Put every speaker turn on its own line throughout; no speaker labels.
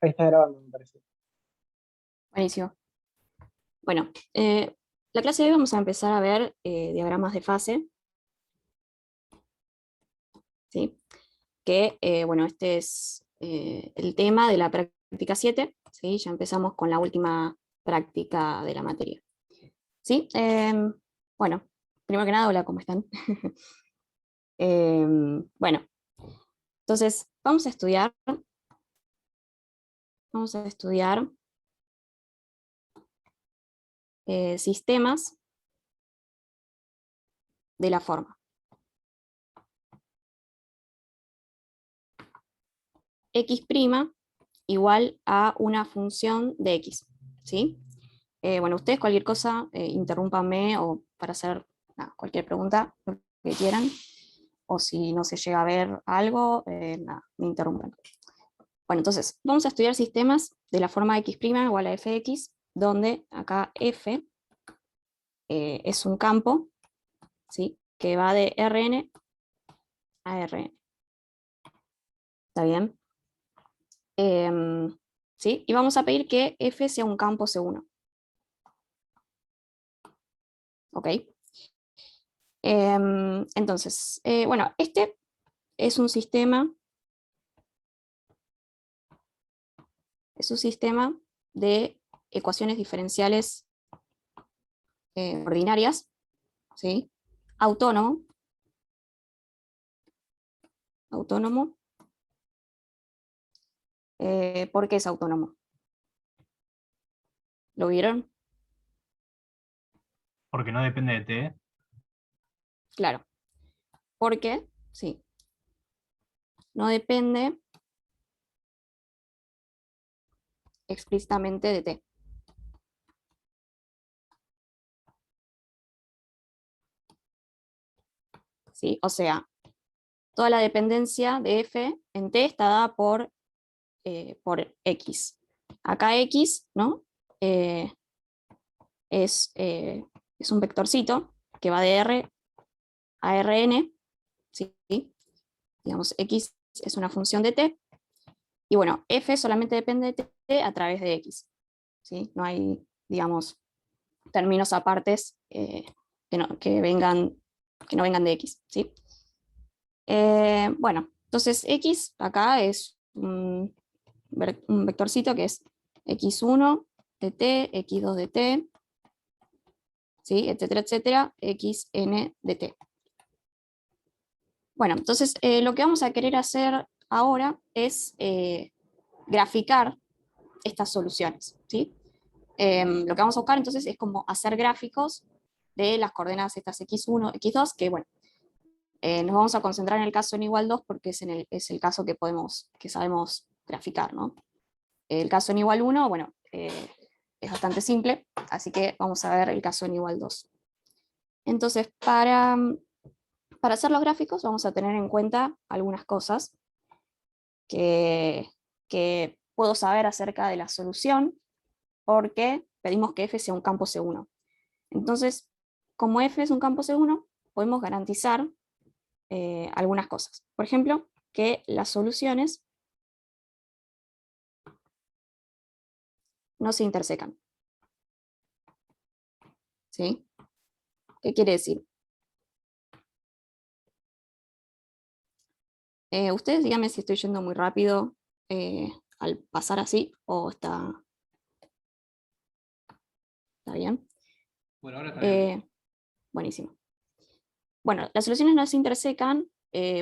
Ahí está grabando, me parece.
Buenísimo. Bueno, la clase de hoy vamos a empezar a ver diagramas de fase, ¿sí? Que, bueno, este es el tema de la práctica 7, ¿sí? Ya empezamos con la última práctica de la materia, ¿sí? Bueno, primero que nada, hola, ¿cómo están? Bueno, entonces vamos a estudiar sistemas de la forma x' igual a una función de x, ¿sí? Bueno, ustedes cualquier cosa, interrúmpanme o para hacer cualquier pregunta, lo que quieran, o si no se llega a ver algo, me interrumpan. Bueno, entonces, vamos a estudiar sistemas de la forma x' igual a fx, donde acá f es un campo, ¿sí? Que va de Rn a Rn. ¿Está bien? ¿Sí? Y vamos a pedir que f sea un campo C1. ¿Ok? Entonces, bueno, este es un sistema de ecuaciones diferenciales ordinarias, ¿sí? Autónomo. ¿Por qué es autónomo? ¿Lo vieron?
Porque no depende de T.
Claro. Porque, sí, no depende explícitamente de T. ¿Sí? O sea, toda la dependencia de F en T está dada por X. Acá X, ¿no? Es un vectorcito que va de R a Rn, ¿sí? Digamos, X es una función de T, y bueno, F solamente depende de T a través de X, ¿sí? No hay, digamos, términos apartes que no vengan de X, ¿sí? Bueno, entonces X acá es un vectorcito que es X1 de T, X2 de T, ¿sí? Etcétera, etcétera, Xn de T. Bueno, entonces lo que vamos a querer hacer ahora es graficar estas soluciones, ¿sí? Lo que vamos a buscar entonces es como hacer gráficos de las coordenadas estas x1, x2, que bueno, nos vamos a concentrar en el caso n igual 2 porque es el caso que sabemos graficar, ¿no? El caso n igual 1, bueno, es bastante simple, así que vamos a ver el caso n igual 2. Entonces, para hacer los gráficos vamos a tener en cuenta algunas cosas que, que puedo saber acerca de la solución, porque pedimos que f sea un campo C1. Entonces, como f es un campo C1, podemos garantizar algunas cosas. Por ejemplo, que las soluciones no se intersecan. ¿Sí? ¿Qué quiere decir? Ustedes díganme si estoy yendo muy rápido al pasar así o está bien.
Bueno, ahora está bien.
Buenísimo. Bueno, las soluciones no se intersecan.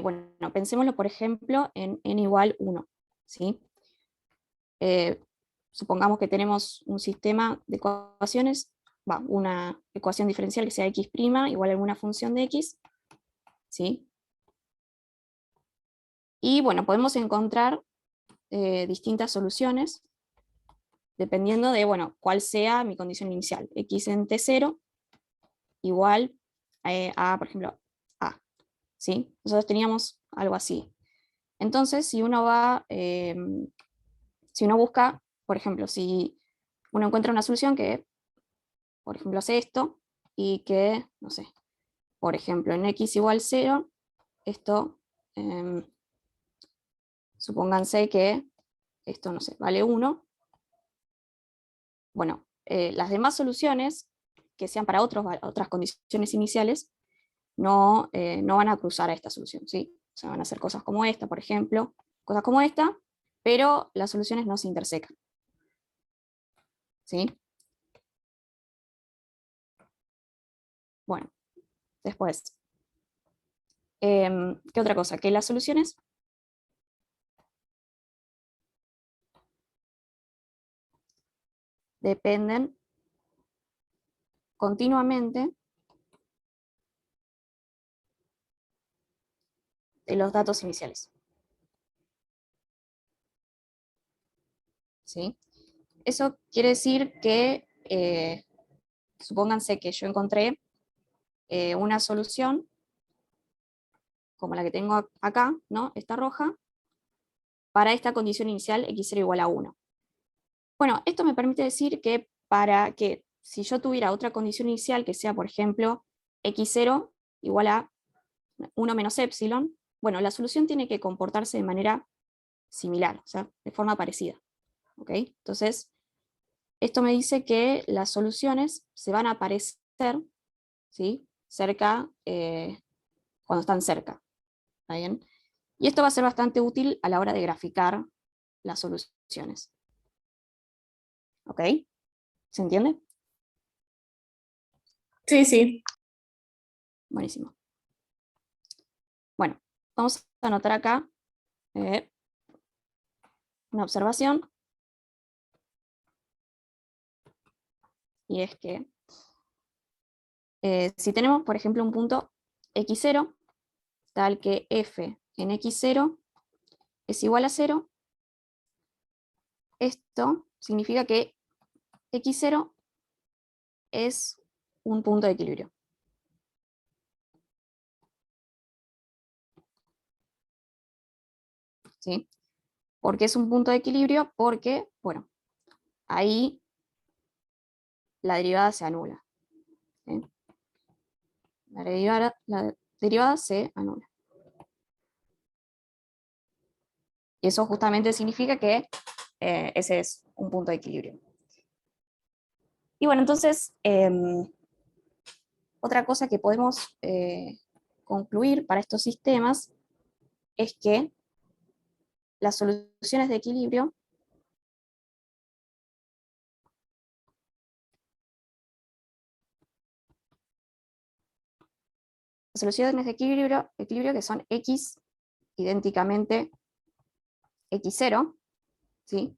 Bueno, pensémoslo, por ejemplo, en n igual 1. ¿Sí? Supongamos que tenemos un sistema de ecuaciones, una ecuación diferencial que sea x' igual a alguna función de x, ¿sí? Y bueno, podemos encontrar distintas soluciones dependiendo de, bueno, cuál sea mi condición inicial. X en T0 igual a, por ejemplo, A, ¿sí? Nosotros teníamos algo así. Entonces, si uno busca, por ejemplo, si uno encuentra una solución que, por ejemplo, hace esto, y que, no sé, por ejemplo, en x igual 0, esto, supónganse que esto no sé, vale 1. Bueno, las demás soluciones que sean para otras condiciones iniciales no van a cruzar a esta solución, ¿sí? O sea, van a hacer cosas como esta, por ejemplo, cosas como esta, pero las soluciones no se intersecan, ¿sí? Bueno, después, ¿qué otra cosa? Que las soluciones dependen continuamente de los datos iniciales, ¿sí? Eso quiere decir que, supónganse que yo encontré una solución como la que tengo acá, ¿no? Esta roja, para esta condición inicial x0 igual a 1. Bueno, esto me permite decir que para que si yo tuviera otra condición inicial que sea, por ejemplo, x0 igual a 1 menos epsilon, bueno, la solución tiene que comportarse de manera similar, o sea, de forma parecida. ¿Ok? Entonces, esto me dice que las soluciones se van a aparecer, ¿sí? Cerca, cuando están cerca. ¿Está bien? Y esto va a ser bastante útil a la hora de graficar las soluciones. ¿Ok? ¿Se entiende?
Sí, sí.
Buenísimo. Bueno, vamos a anotar acá una observación. Y es que si tenemos, por ejemplo, un punto x0, tal que f en x0 es igual a 0, esto significa que x0 es un punto de equilibrio. ¿Sí? ¿Por qué es un punto de equilibrio? Porque, bueno, ahí la derivada se anula. ¿Sí? La derivada se anula. Y eso justamente significa que ese es un punto de equilibrio. Y bueno, entonces, otra cosa que podemos concluir para estos sistemas es que las soluciones de equilibrio equilibrio que son x idénticamente x0, ¿sí?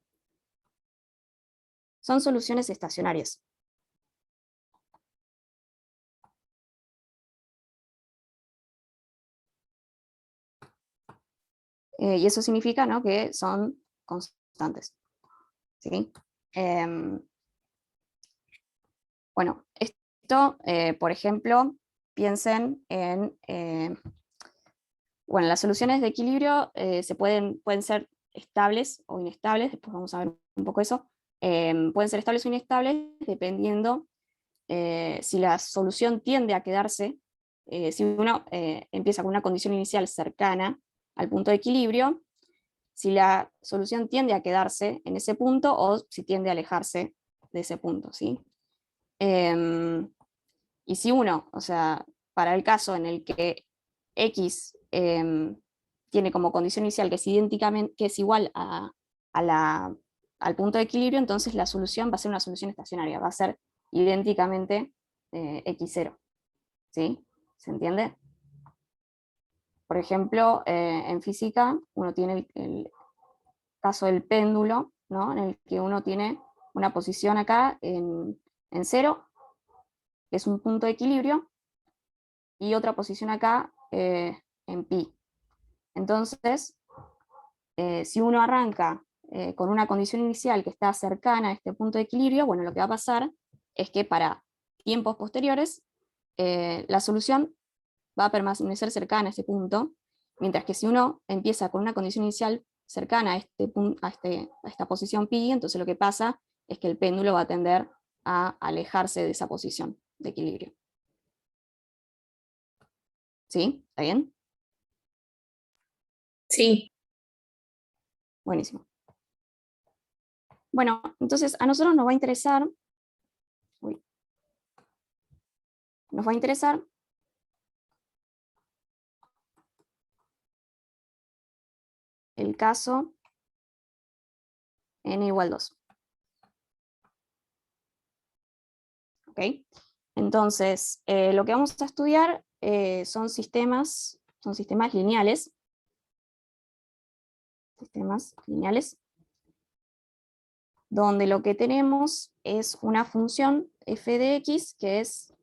Son soluciones estacionarias. Y eso significa, ¿no?, que son constantes. ¿Sí? Bueno, esto, por ejemplo, piensen en, bueno, las soluciones de equilibrio pueden ser estables o inestables, después vamos a ver un poco eso. Pueden ser estables o inestables dependiendo si la solución tiende a quedarse, si uno empieza con una condición inicial cercana al punto de equilibrio, si la solución tiende a quedarse en ese punto o si tiende a alejarse de ese punto, ¿sí? Y si uno, o sea, para el caso en el que X tiene como condición inicial que es idénticamente, que es igual al punto de equilibrio, entonces la solución va a ser una solución estacionaria, va a ser idénticamente x0. ¿Sí? ¿Se entiende? Por ejemplo, en física uno tiene el caso del péndulo, ¿no?, en el que uno tiene una posición acá en 0, que es un punto de equilibrio, y otra posición acá en pi. Entonces, si uno arranca con una condición inicial que está cercana a este punto de equilibrio, bueno, lo que va a pasar es que para tiempos posteriores la solución va a permanecer cercana a este punto, mientras que si uno empieza con una condición inicial cercana a, a esta posición pi, entonces lo que pasa es que el péndulo va a tender a alejarse de esa posición de equilibrio. ¿Sí? ¿Está bien?
Sí.
Buenísimo. Bueno, entonces a nosotros nos va a interesar, el caso n igual 2. ¿Ok? Entonces, lo que vamos a estudiar son sistemas lineales. Sistemas lineales, donde lo que tenemos es una función f de x que es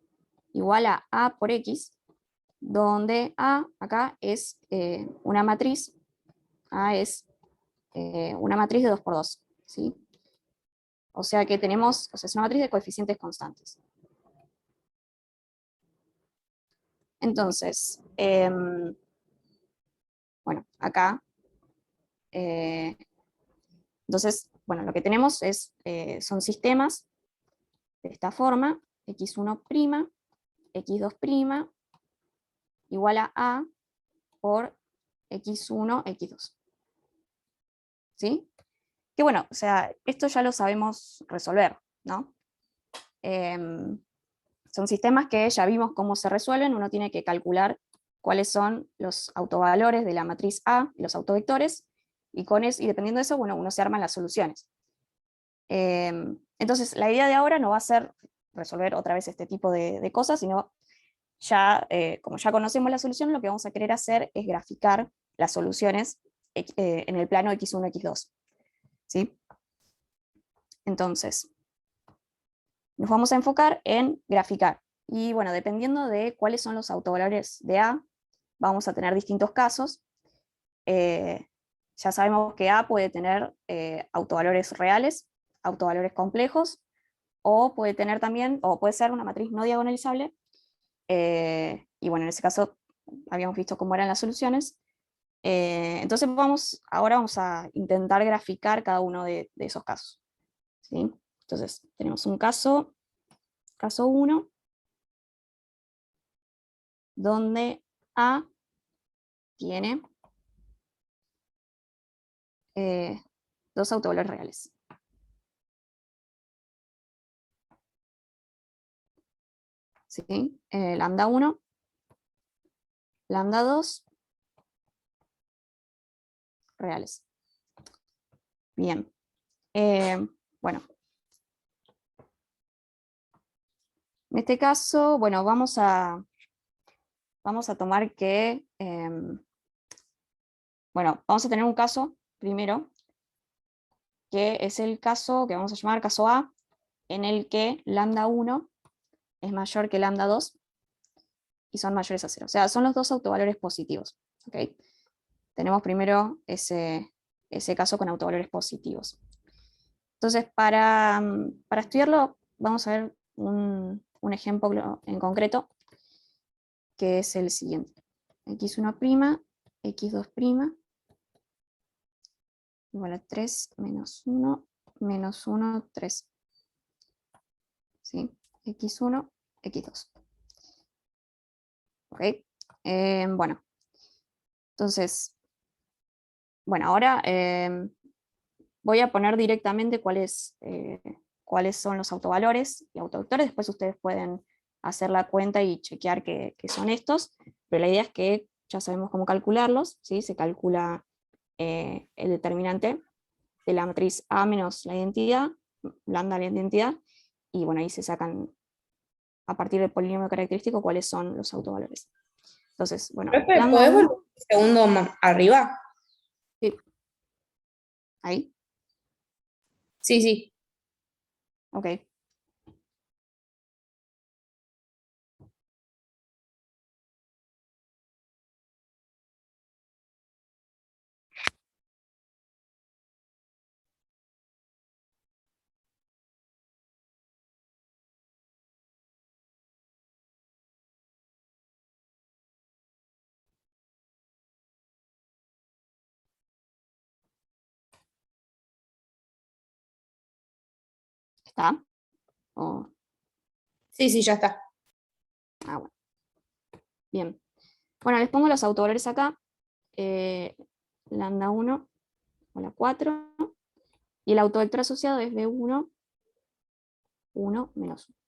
igual a por x, donde a acá es una matriz, a es una matriz de 2 por 2, ¿sí? O sea que tenemos, es una matriz de coeficientes constantes. Entonces, bueno, acá, entonces, bueno, lo que tenemos es, son sistemas de esta forma, x1', x2' igual a por x1, x2. ¿Sí? Que bueno, o sea, esto ya lo sabemos resolver, ¿no? Son sistemas que ya vimos cómo se resuelven, uno tiene que calcular cuáles son los autovalores de la matriz A, los autovectores, y dependiendo de eso, bueno, uno se arma las soluciones. Entonces, la idea de ahora no va a ser resolver otra vez este tipo de cosas, sino ya, como ya conocemos la solución, lo que vamos a querer hacer es graficar las soluciones en el plano x1, x2. ¿Sí? Entonces, nos vamos a enfocar en graficar. Y bueno, dependiendo de cuáles son los autovalores de A, vamos a tener distintos casos. Ya sabemos que A puede tener autovalores reales, autovalores complejos, o puede tener también, o puede ser una matriz no diagonalizable. Y bueno, en ese caso habíamos visto cómo eran las soluciones. Entonces ahora vamos a intentar graficar cada uno de esos casos. ¿Sí? Entonces tenemos un caso 1, donde A tiene dos autovalores reales. ¿Sí? Lambda 1, lambda 2, reales. Bien. Bueno. En este caso, bueno, vamos a tomar que, bueno, vamos a tener un caso primero, que es el caso que vamos a llamar caso A, en el que lambda 1 es mayor que lambda 2 y son mayores a 0. O sea, son los dos autovalores positivos. ¿Okay? Tenemos primero ese caso con autovalores positivos. Entonces, para estudiarlo, vamos a ver un ejemplo en concreto, que es el siguiente. x1', x2' igual a 3 menos 1, menos 1, 3. ¿Sí? x1, x2. ¿Ok? Bueno, entonces, bueno, ahora voy a poner directamente cuáles son los autovalores y autovectores. Después ustedes pueden hacer la cuenta y chequear que son estos, pero la idea es que ya sabemos cómo calcularlos. ¿Sí? Se calcula el determinante de la matriz A menos la identidad, lambda la identidad, y bueno, ahí se sacan a partir del polinomio característico cuáles son los autovalores. Entonces, bueno,
Profe,
lambda
¿podés volver
1,
un segundo arriba?
sí, ahí,
Sí, sí.
ok. ¿Está? O-
Sí, sí, ya está.
bueno. Bien. Bueno, les pongo los autovalores acá. Lambda 1, o la 4. Y el autovector asociado es B1, 1 menos 1.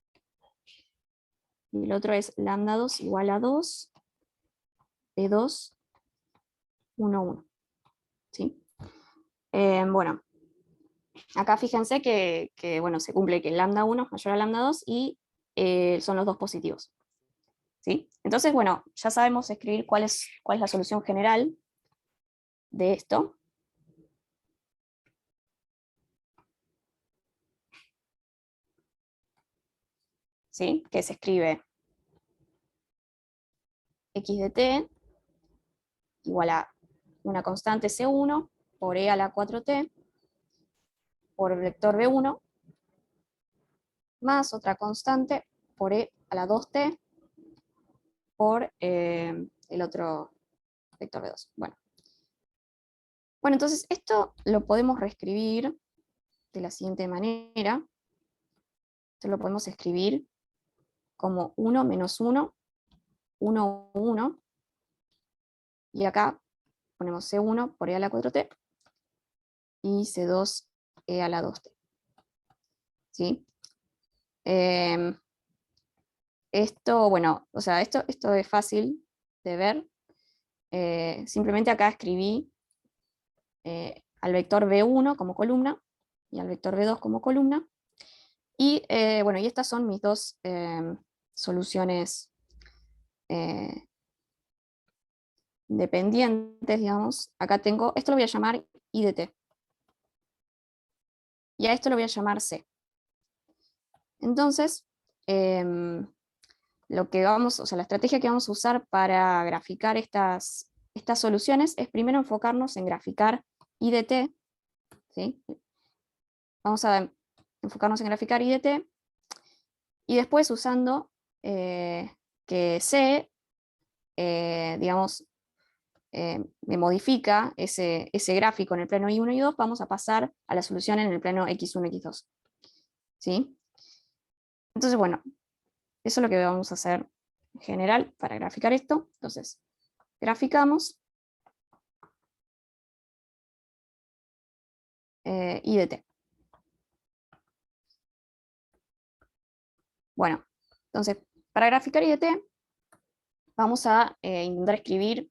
Y el otro es lambda 2 igual a 2, B2, 1, 1. ¿Sí? Bueno, acá fíjense que, bueno, se cumple que lambda 1 es mayor a lambda 2 y son los dos positivos. ¿Sí? Entonces, bueno, ya sabemos escribir cuál es la solución general de esto. ¿Sí? Que se escribe x de t igual a una constante C1 por e a la 4t por el vector B1 más otra constante por e a la 2t por el otro vector B2. Bueno, entonces esto lo podemos reescribir de la siguiente manera. Esto lo podemos escribir como 1 menos 1, 1, 1. Y acá ponemos C1 por e a la 4t y C2 e a la 2t. ¿Sí? Esto, bueno, o sea, esto es fácil de ver. Simplemente acá escribí al vector B1 como columna y al vector B2 como columna. Y bueno, y estas son mis dos soluciones dependientes, digamos. Acá tengo, esto lo voy a llamar I de t. Y a esto lo voy a llamar C. Entonces, lo que vamos, o sea, la estrategia que vamos a usar para graficar estas soluciones es primero enfocarnos en graficar I de t. ¿Sí? Vamos a enfocarnos en graficar I de t. Y después usando que C, digamos, me modifica ese gráfico en el plano I1 y I2, vamos a pasar a la solución en el plano X1, X2. ¿Sí? Entonces, bueno, eso es lo que vamos a hacer en general para graficar esto. Entonces, graficamos I de t. Bueno, entonces, para graficar I de t, vamos a intentar escribir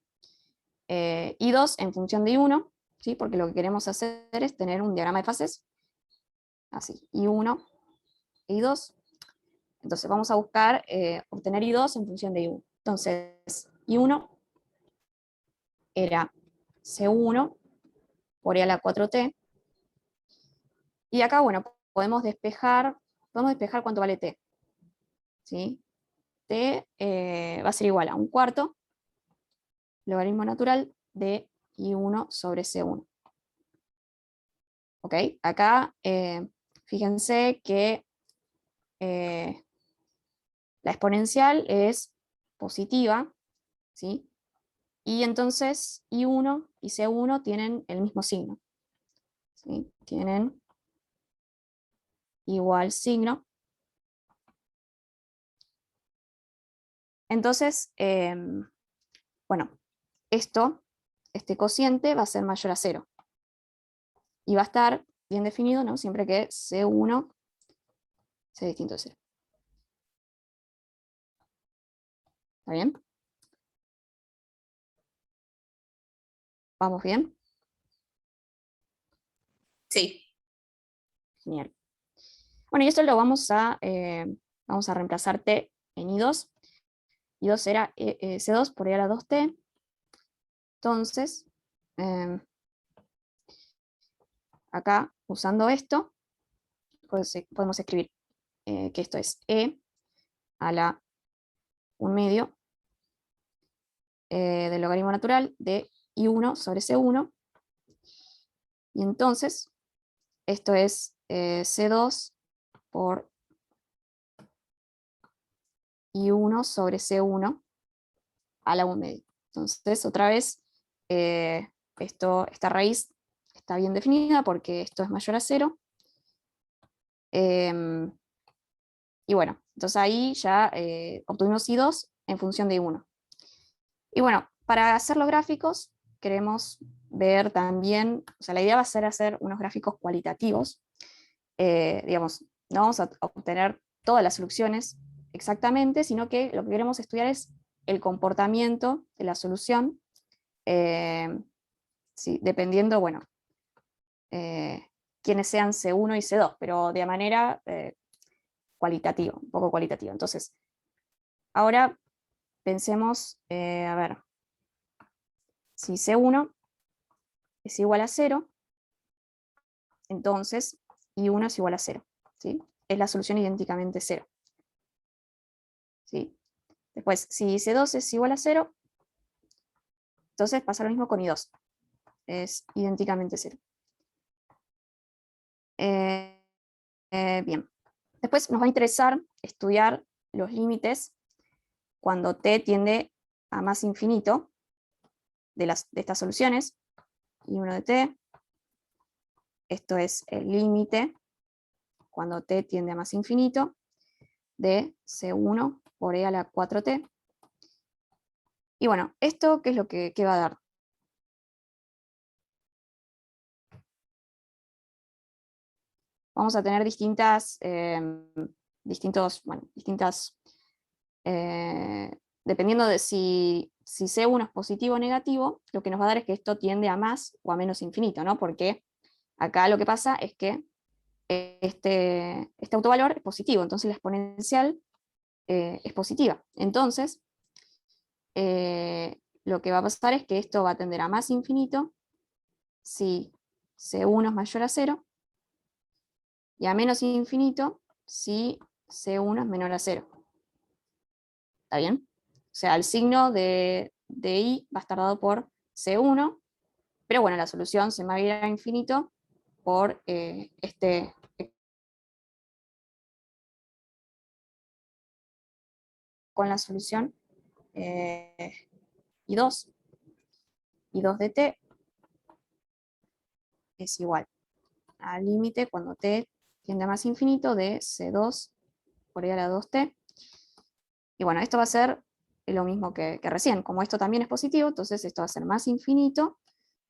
I2 en función de I1, ¿sí? Porque lo que queremos hacer es tener un diagrama de fases, así, I1 e I2. Entonces vamos a buscar obtener I2 en función de I1. Entonces, I1 era C1 por E a la 4t. Y acá, bueno, podemos despejar cuánto vale t. ¿Sí? T va a ser igual a un cuarto logaritmo natural de I1 sobre C1. ¿Ok? Acá, fíjense que la exponencial es positiva, ¿sí? Y entonces I1 y C1 tienen el mismo signo, ¿sí? Tienen igual signo. Entonces, bueno, este cociente va a ser mayor a 0. Y va a estar bien definido, ¿no? Siempre que C1 sea distinto de 0. ¿Está bien? ¿Vamos bien?
Sí.
Genial. Bueno, y esto lo vamos a reemplazar t en I2. I2 era C2 por E a la 2t. Entonces, acá, usando esto, podemos escribir que esto es E a la 1 medio del logaritmo natural de I1 sobre C1. Y entonces, esto es C2 por I1 sobre C1 a la 1 medio. Entonces, otra vez, esta raíz está bien definida porque esto es mayor a 0. Y bueno, entonces ahí ya obtuvimos I2 en función de I1. Y bueno, para hacer los gráficos, queremos ver también, o sea, la idea va a ser hacer unos gráficos cualitativos. Digamos, no vamos a obtener todas las soluciones exactamente, sino que lo que queremos estudiar es el comportamiento de la solución, sí, dependiendo, bueno, quiénes sean C1 y C2, pero de manera cualitativa, un poco cualitativa. Entonces, ahora pensemos, a ver, si C1 es igual a 0, entonces I1 es igual a 0, ¿sí? Es la solución idénticamente 0. ¿Sí? Después, si C2 es igual a 0, entonces pasa lo mismo con I2. Es idénticamente 0. Bien. Después nos va a interesar estudiar los límites cuando t tiende a más infinito de estas soluciones. I1 de t. Esto es el límite cuando t tiende a más infinito de C1 por e a la 4t. Y bueno, ¿esto qué es lo que va a dar? Vamos a tener distintas, dependiendo de si C1 es positivo o negativo, lo que nos va a dar es que esto tiende a más o a menos infinito, ¿no? Porque acá lo que pasa es que este autovalor es positivo, entonces la exponencial es positiva. Entonces, lo que va a pasar es que esto va a tender a más infinito si C1 es mayor a 0, y a menos infinito si C1 es menor a 0. ¿Está bien? O sea, el signo de I va a estar dado por C1, pero bueno, la solución se va a ir a infinito por con la solución I2 de t es igual al límite cuando t tiende a más infinito de C2 por e a la 2t. Y bueno, esto va a ser lo mismo que recién. Como esto también es positivo, entonces esto va a ser más infinito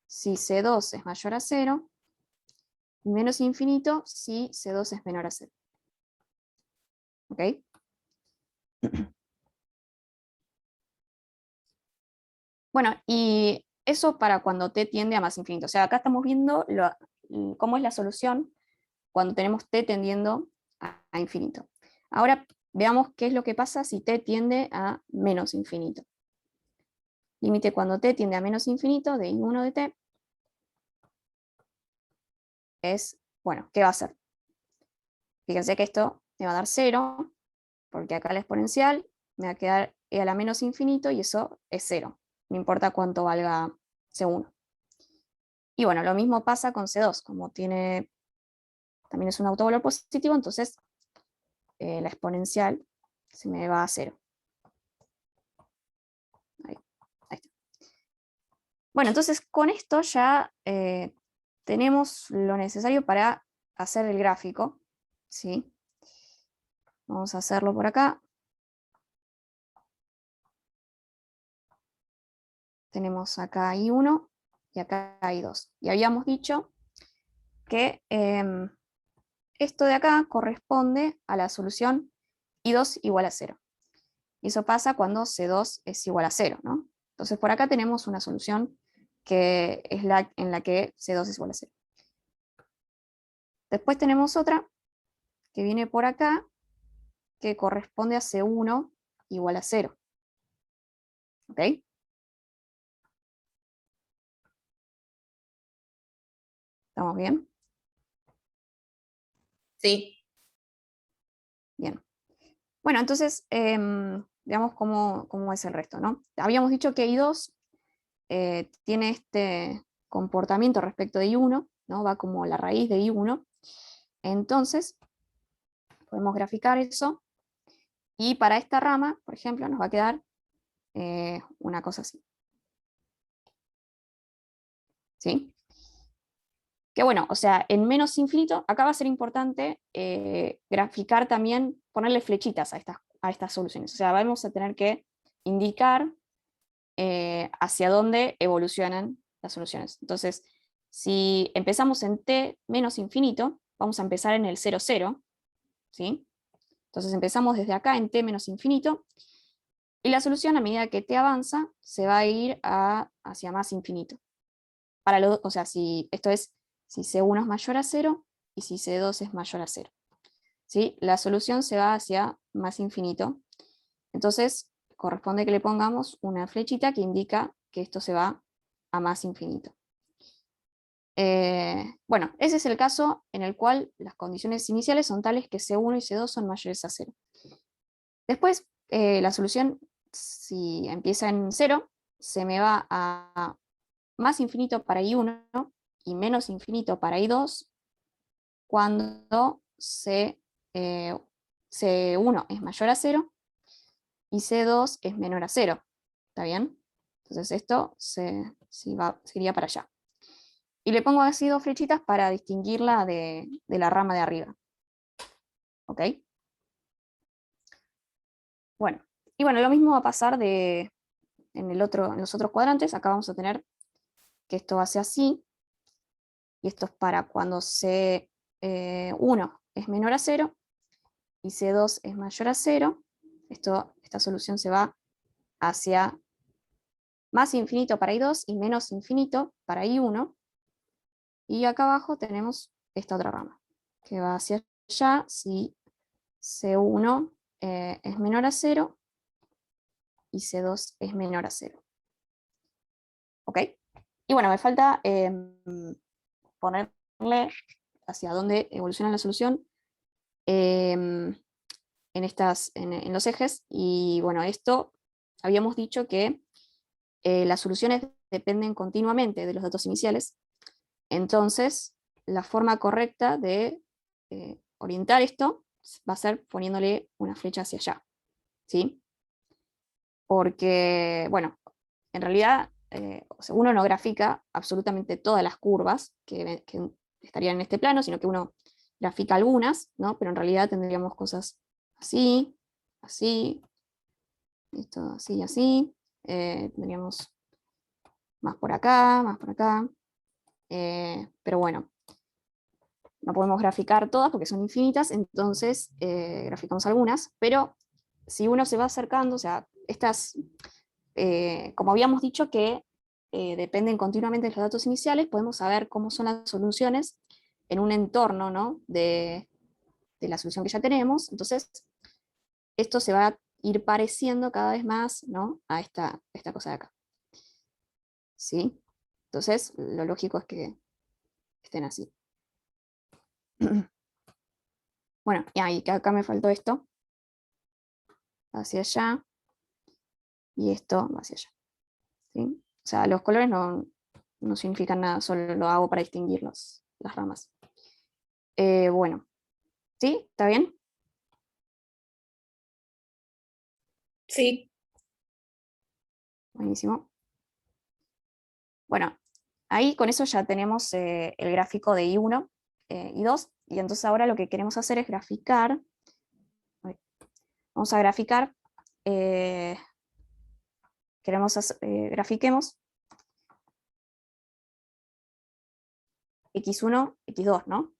si C2 es mayor a 0 y menos infinito si C2 es menor a 0. ¿Ok? Bueno, y eso para cuando t tiende a más infinito. O sea, acá estamos viendo cómo es la solución cuando tenemos t tendiendo a infinito. Ahora veamos qué es lo que pasa si t tiende a menos infinito. Límite cuando t tiende a menos infinito de I1 de t es, bueno, ¿qué va a hacer? Fíjense que esto me va a dar 0, porque acá la exponencial me va a quedar e a la menos infinito y eso es 0. No importa cuánto valga C1. Y bueno, lo mismo pasa con C2, como también es un autovalor positivo, entonces la exponencial se me va a 0. Ahí está. Bueno, entonces con esto ya tenemos lo necesario para hacer el gráfico, ¿sí? Vamos a hacerlo por acá. Tenemos acá I1 y acá I2. Y habíamos dicho que esto de acá corresponde a la solución I2 igual a 0. Y eso pasa cuando C2 es igual a 0, ¿no? Entonces por acá tenemos una solución que es en la que C2 es igual a 0. Después tenemos otra que viene por acá, que corresponde a C1 igual a 0. ¿Ok? ¿Estamos bien?
Sí.
Bien. Bueno, entonces, veamos cómo es el resto, ¿no? Habíamos dicho que I2 tiene este comportamiento respecto de I1, ¿no? Va como la raíz de I1. Entonces, podemos graficar eso. Y para esta rama, por ejemplo, nos va a quedar una cosa así. ¿Sí? Que bueno, o sea, en menos infinito, acá va a ser importante graficar también, ponerle flechitas a estas soluciones. O sea, vamos a tener que indicar hacia dónde evolucionan las soluciones. Entonces, si empezamos en t menos infinito, vamos a empezar en el 0, 0, ¿sí? Entonces empezamos desde acá en t menos infinito, y la solución a medida que t avanza se va a ir hacia más infinito. O sea, esto es si C1 es mayor a 0 y si C2 es mayor a 0. ¿Sí? La solución se va hacia más infinito. Entonces, corresponde que le pongamos una flechita que indica que esto se va a más infinito. Bueno, ese es el caso en el cual las condiciones iniciales son tales que C1 y C2 son mayores a 0. Después, la solución, si empieza en 0, se me va a más infinito para I1 y menos infinito para I2 cuando C1 es mayor a 0 y C2 es menor a 0. ¿Está bien? Entonces esto sería para allá. Y le pongo así 2 flechitas para distinguirla de la rama de arriba. ¿Ok? Bueno, y bueno, lo mismo va a pasar en los otros cuadrantes. Acá vamos a tener que esto va a ser así, y esto es para cuando C1 es menor a 0 y C2 es mayor a 0. Esta solución se va hacia más infinito para I2 y menos infinito para I1. Y acá abajo tenemos esta otra rama, que va hacia allá si C1 es menor a 0 y C2 es menor a 0. ¿Ok? Y bueno, me falta ponerle hacia dónde evoluciona la solución en los ejes. Y bueno, esto habíamos dicho que las soluciones dependen continuamente de los datos iniciales. Entonces, la forma correcta de orientar esto va a ser poniéndole una flecha hacia allá, ¿sí? Porque, bueno, en realidad o sea, uno no grafica absolutamente todas las curvas que estarían en este plano, sino que uno grafica algunas, ¿no? Pero en realidad tendríamos cosas así, así, esto así y así. Tendríamos más por acá, más por acá. Pero bueno, no podemos graficar todas porque son infinitas, entonces graficamos algunas, pero si uno se va acercando, o sea, como habíamos dicho que dependen continuamente de los datos iniciales, podemos saber cómo son las soluciones en un entorno, ¿no? de la solución que ya tenemos. Entonces, esto se va a ir pareciendo cada vez más, ¿no? a esta cosa de acá. ¿Sí? Entonces, lo lógico es que estén así. Bueno, y ahí acá me faltó esto, hacia allá, y esto va hacia allá. ¿Sí? O sea, los colores no significan nada, solo lo hago para distinguir las ramas. Bueno, ¿sí? ¿Está bien?
Sí.
Buenísimo. Bueno, ahí con eso ya tenemos el gráfico de I1 y 2, y entonces ahora lo que queremos hacer es graficar. Vamos a graficar, grafiquemos X1, X2, ¿no?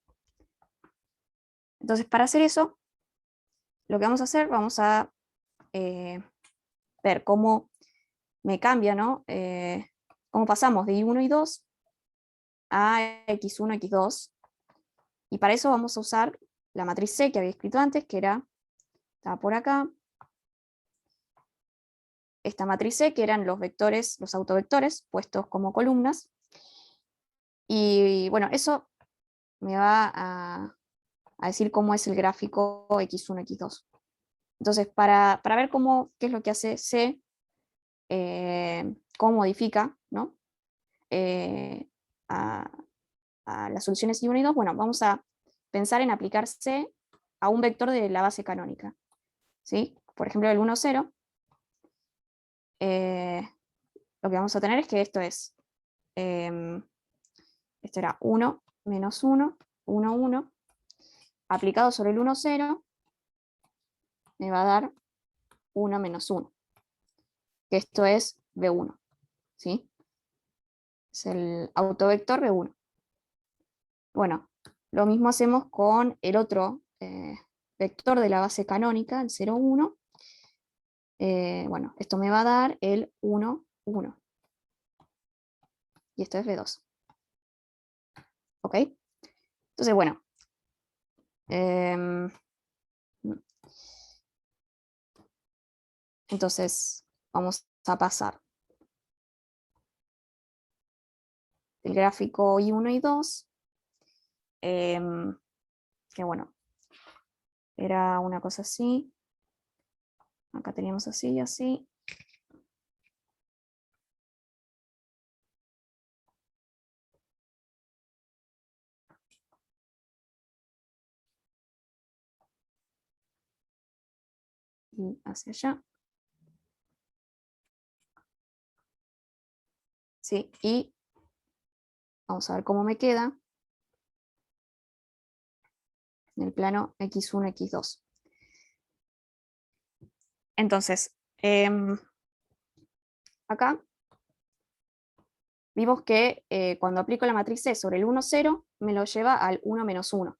Entonces, para hacer eso, lo que vamos a hacer, vamos a ver cómo me cambia, ¿no? Cómo pasamos de I1 y 2 a X1, X2. Y para eso vamos a usar la matriz C que había escrito antes, que estaba por acá. Esta matriz C, que eran los vectores, los autovectores, puestos como columnas. Y bueno, eso me va a decir cómo es el gráfico X1, X2. Entonces, para ver qué es lo que hace C, cómo modifica, ¿no? A las soluciones I1 y 2, bueno, vamos a pensar en aplicar C a un vector de la base canónica. ¿Sí? Por ejemplo, el 1, 0. Lo que vamos a tener es que esto era 1, menos 1, 1, 1. Aplicado sobre el 1, 0, me va a dar 1 menos 1. Que esto es B1. ¿Sí? Es el autovector B1. Bueno, lo mismo hacemos con el otro vector de la base canónica, el 0, 1. Bueno, esto me va a dar el 1, 1. Y esto es B2. ¿Ok? Entonces, bueno. Entonces, vamos a pasar del gráfico I1 y 2, que bueno, era una cosa así. Acá teníamos así y así. Y hacia allá. Sí, y vamos a ver cómo me queda en el plano X1, X2. Entonces, acá vimos que cuando aplico la matriz C sobre el 1, 0, me lo lleva al 1 menos 1.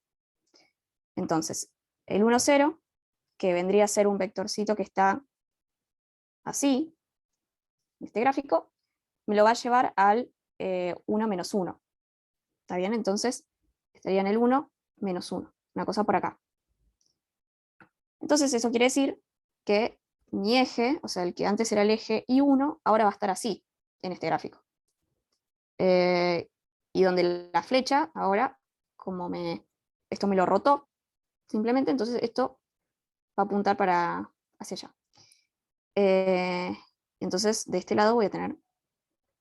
Entonces, el 1, 0, que vendría a ser un vectorcito que está así, en este gráfico, me lo va a llevar al 1 menos 1. ¿Está bien? Entonces, estaría en el 1 menos 1. Una cosa por acá. Entonces, eso quiere decir que mi eje, o sea, el que antes era el eje I1, ahora va a estar así, en este gráfico. Y donde la flecha, ahora, como esto me lo rotó, simplemente, entonces esto va a apuntar hacia allá. Entonces, de este lado voy a tener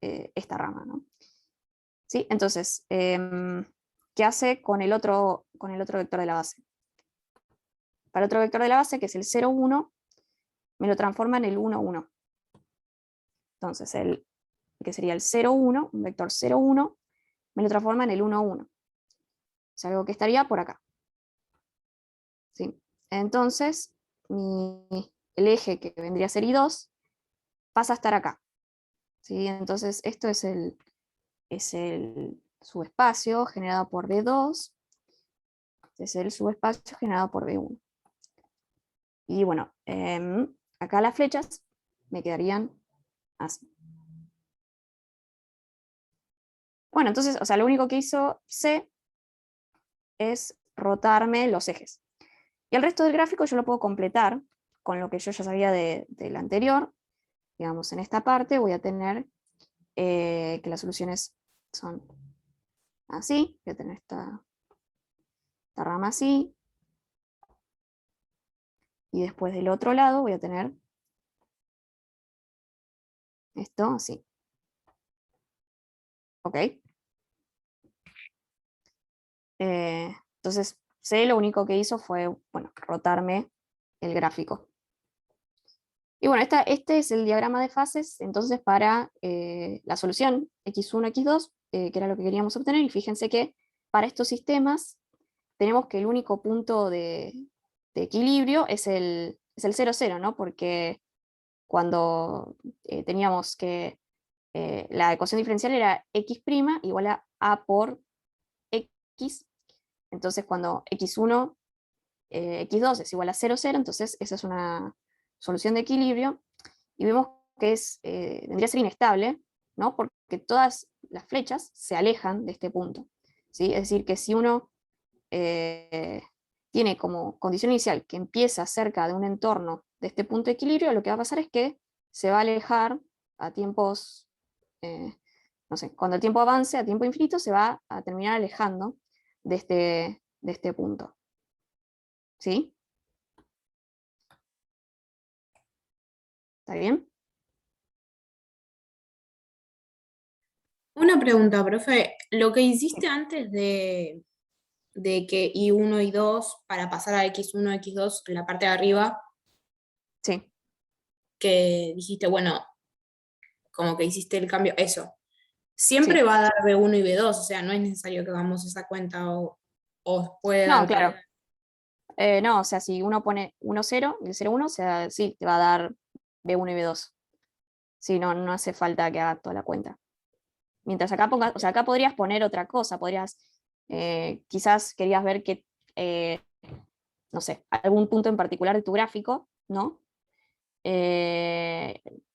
esta rama, ¿no? ¿Sí? Entonces, ¿qué hace con el otro vector de la base? Para el otro vector de la base, que es el 0, 1, me lo transforma en el 1, 1. Entonces, que sería el 0, 1, un vector 0, 1, me lo transforma en el 1, 1. O sea, algo que estaría por acá. ¿Sí? Entonces, el eje que vendría a ser I2 pasa a estar acá. ¿Sí? Entonces, esto es el subespacio generado por B2. Este es el subespacio generado por B1. Y bueno, acá las flechas me quedarían así. Bueno, entonces, o sea, lo único que hizo C es rotarme los ejes. Y el resto del gráfico yo lo puedo completar con lo que yo ya sabía del anterior. Digamos, en esta parte voy a tener que las soluciones son así. Voy a tener esta rama así. Y después del otro lado voy a tener esto así. ¿Ok? Entonces, C lo único que hizo fue, bueno, rotarme el gráfico. Y bueno, este es el diagrama de fases, entonces para la solución x1, x2, que era lo que queríamos obtener, y fíjense que para estos sistemas tenemos que el único punto de equilibrio es el 0, 0, ¿no? Porque cuando teníamos que la ecuación diferencial era x' igual a por x, entonces cuando x1, x2 es igual a 0, 0, entonces esa es una solución de equilibrio, y vemos que vendría a ser inestable, ¿no? Porque todas las flechas se alejan de este punto, ¿sí? Es decir, que si uno tiene como condición inicial que empieza cerca de un entorno de este punto de equilibrio, lo que va a pasar es que se va a alejar a tiempos, no sé, cuando el tiempo avance a tiempo infinito, se va a terminar alejando de este punto. ¿Sí? ¿Está bien?
Una pregunta, profe. Lo que hiciste antes de que I1 y 2 para pasar a X1, X2, en la parte de arriba,
Sí.
que dijiste, bueno, como que hiciste el cambio, eso. Siempre
Sí.
va a dar B1 y B2, o sea, no es necesario que hagamos esa cuenta o puede
No,
dar
claro. No, o sea, si uno pone 1, 0 y el 0, 1, o sea, sí, te va a dar B1 y B2. Sí, no hace falta que haga toda la cuenta. Mientras acá pongas, o sea, acá podrías poner otra cosa, podrías, quizás querías ver que, no sé, algún punto en particular de tu gráfico, ¿no?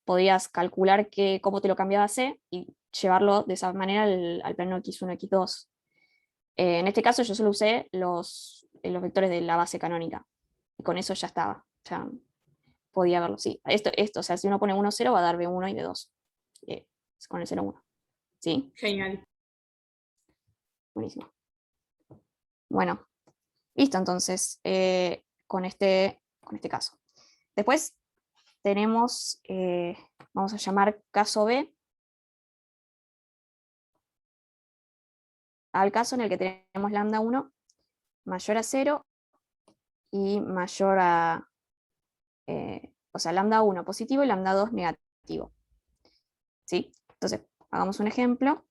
Podías calcular cómo te lo cambiaba a C y llevarlo de esa manera al plano X1, X2. En este caso yo solo usé los vectores de la base canónica. Y con eso ya estaba. Ya podía verlo. Sí, o sea, si uno pone 1, 0 va a dar B1 y B2. Con el 0, 1. ¿Sí?
Genial.
Buenísimo. Bueno, listo entonces con este caso. Después tenemos, vamos a llamar caso B, al caso en el que tenemos lambda 1 mayor a 0 y mayor a, o sea, lambda 1 positivo y lambda 2 negativo. ¿Sí? Entonces, hagamos un ejemplo.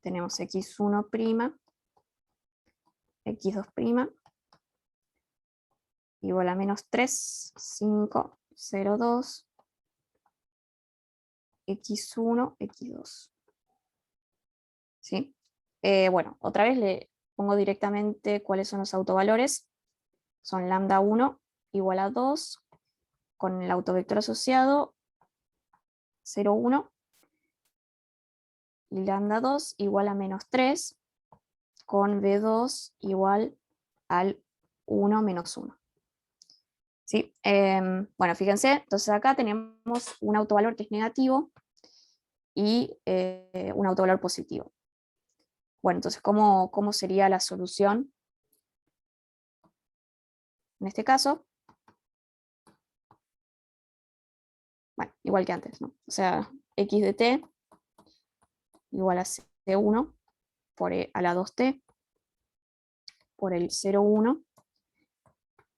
Tenemos x1', x2' igual a menos 3, 5, 0, 2, x1, x2. ¿Sí? Bueno, otra vez le pongo directamente cuáles son los autovalores. Son lambda 1 igual a 2 con el autovector asociado 0, 1 y lambda 2 igual a menos 3 con B2 igual al 1 menos 1. ¿Sí? Bueno, fíjense, entonces acá tenemos un autovalor que es negativo y un autovalor positivo. Bueno, entonces, ¿cómo sería la solución? En este caso, bueno, igual que antes, ¿no? O sea, x de t igual a c1 por e a la 2t por el 0, 1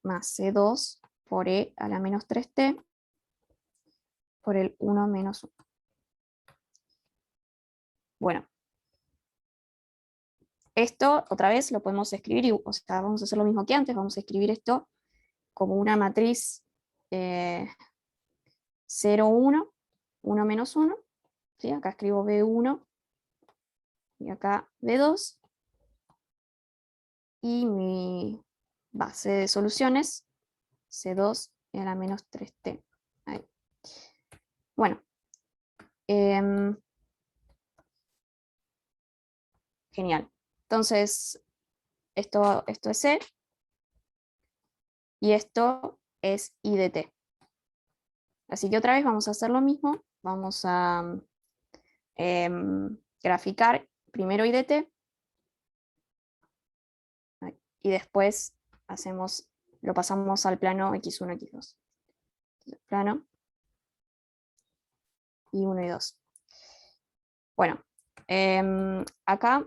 más c2 por e a la menos 3t por el 1 menos 1. Bueno, esto otra vez lo podemos escribir, o sea, vamos a hacer lo mismo que antes, vamos a escribir esto como una matriz 0, 1, 1 menos 1, ¿sí? Acá escribo B1 y acá B2, y mi base de soluciones C2 a la menos 3t. Ahí. Bueno, genial. Entonces, esto es C y esto es I de t. Así que otra vez vamos a hacer lo mismo. Vamos a graficar primero I de t y después lo pasamos al plano x1, x2. Plano y 1 y 2. Bueno, acá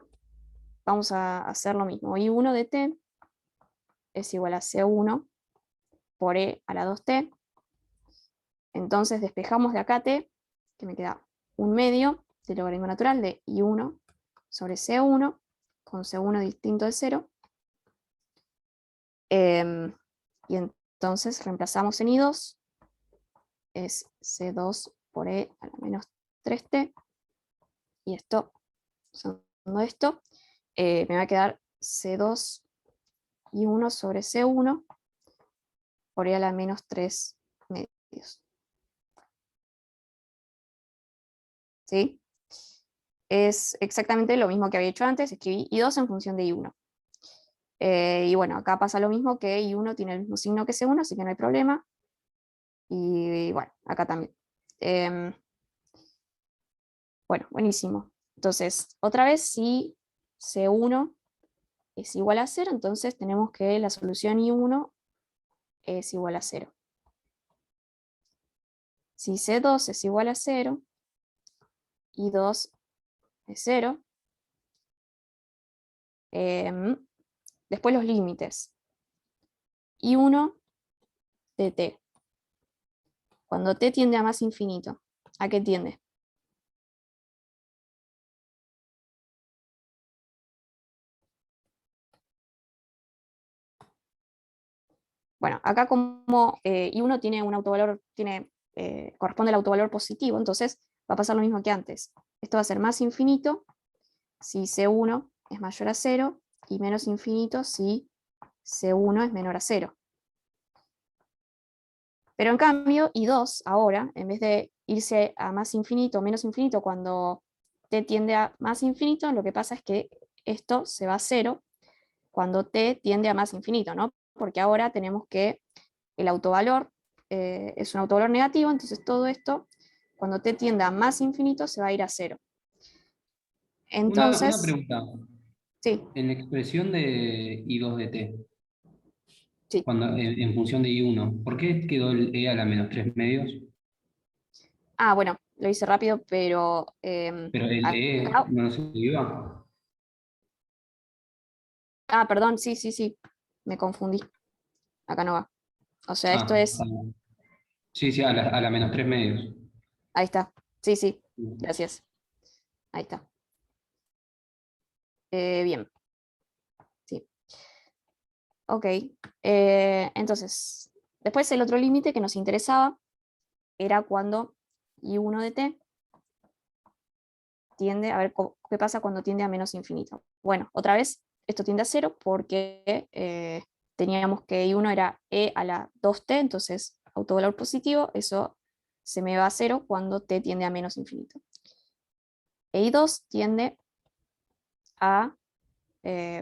vamos a hacer lo mismo. I1 de t es igual a C1 por E a la 2t. Entonces despejamos de acá t, que me queda un medio del logaritmo natural de I1 sobre C1, con C1 distinto de 0. Y entonces reemplazamos en I2, es C2 por E a la menos 3t. Y esto, usando esto, me va a quedar C2 y 1 sobre C1 por E a la menos 3 medios. ¿Sí? Es exactamente lo mismo que había hecho antes, escribí I2 en función de I1. Y bueno, acá pasa lo mismo, que I1 tiene el mismo signo que C1, así que no hay problema. Y bueno, acá también. Bueno, buenísimo. Entonces, otra vez, si C1 es igual a 0, entonces tenemos que la solución I1 es igual a 0. Si C2 es igual a 0, I2 es 0. Después los límites. I1 de t. Cuando t tiende a más infinito, ¿a qué tiende? Bueno, acá como I1 tiene un autovalor, corresponde al autovalor positivo, entonces va a pasar lo mismo que antes. Esto va a ser más infinito si C1 es mayor a 0 y menos infinito si C1 es menor a 0. Pero en cambio, I2 ahora, en vez de irse a más infinito o menos infinito cuando t tiende a más infinito, lo que pasa es que esto se va a 0 cuando t tiende a más infinito, ¿no? Porque ahora tenemos que el autovalor es un autovalor negativo, entonces todo esto, cuando t tiende a más infinito, se va a ir a 0.
Una
Entonces,
pregunta.
sí,
En la expresión de I2 de t,
sí.
cuando, en función de I1, ¿por qué quedó el e a la menos 3 medios?
Ah, bueno, lo hice rápido, pero
Pero el e
acá,
no se iba.
perdón, sí, sí, sí, me confundí. Acá no va. O sea, esto
Ah,
es,
sí, sí, a la menos 3 medios.
ahí está. Sí, sí, gracias. Ahí está. Bien, sí. Ok. Entonces, después el otro límite que nos interesaba era cuando I1 de t tiende, a ver qué pasa cuando tiende a menos infinito. Bueno, otra vez, esto tiende a 0 porque teníamos que I1 era e a la 2t, entonces autovalor positivo, eso se me va a 0 cuando t tiende a menos infinito. E I2 tiende a,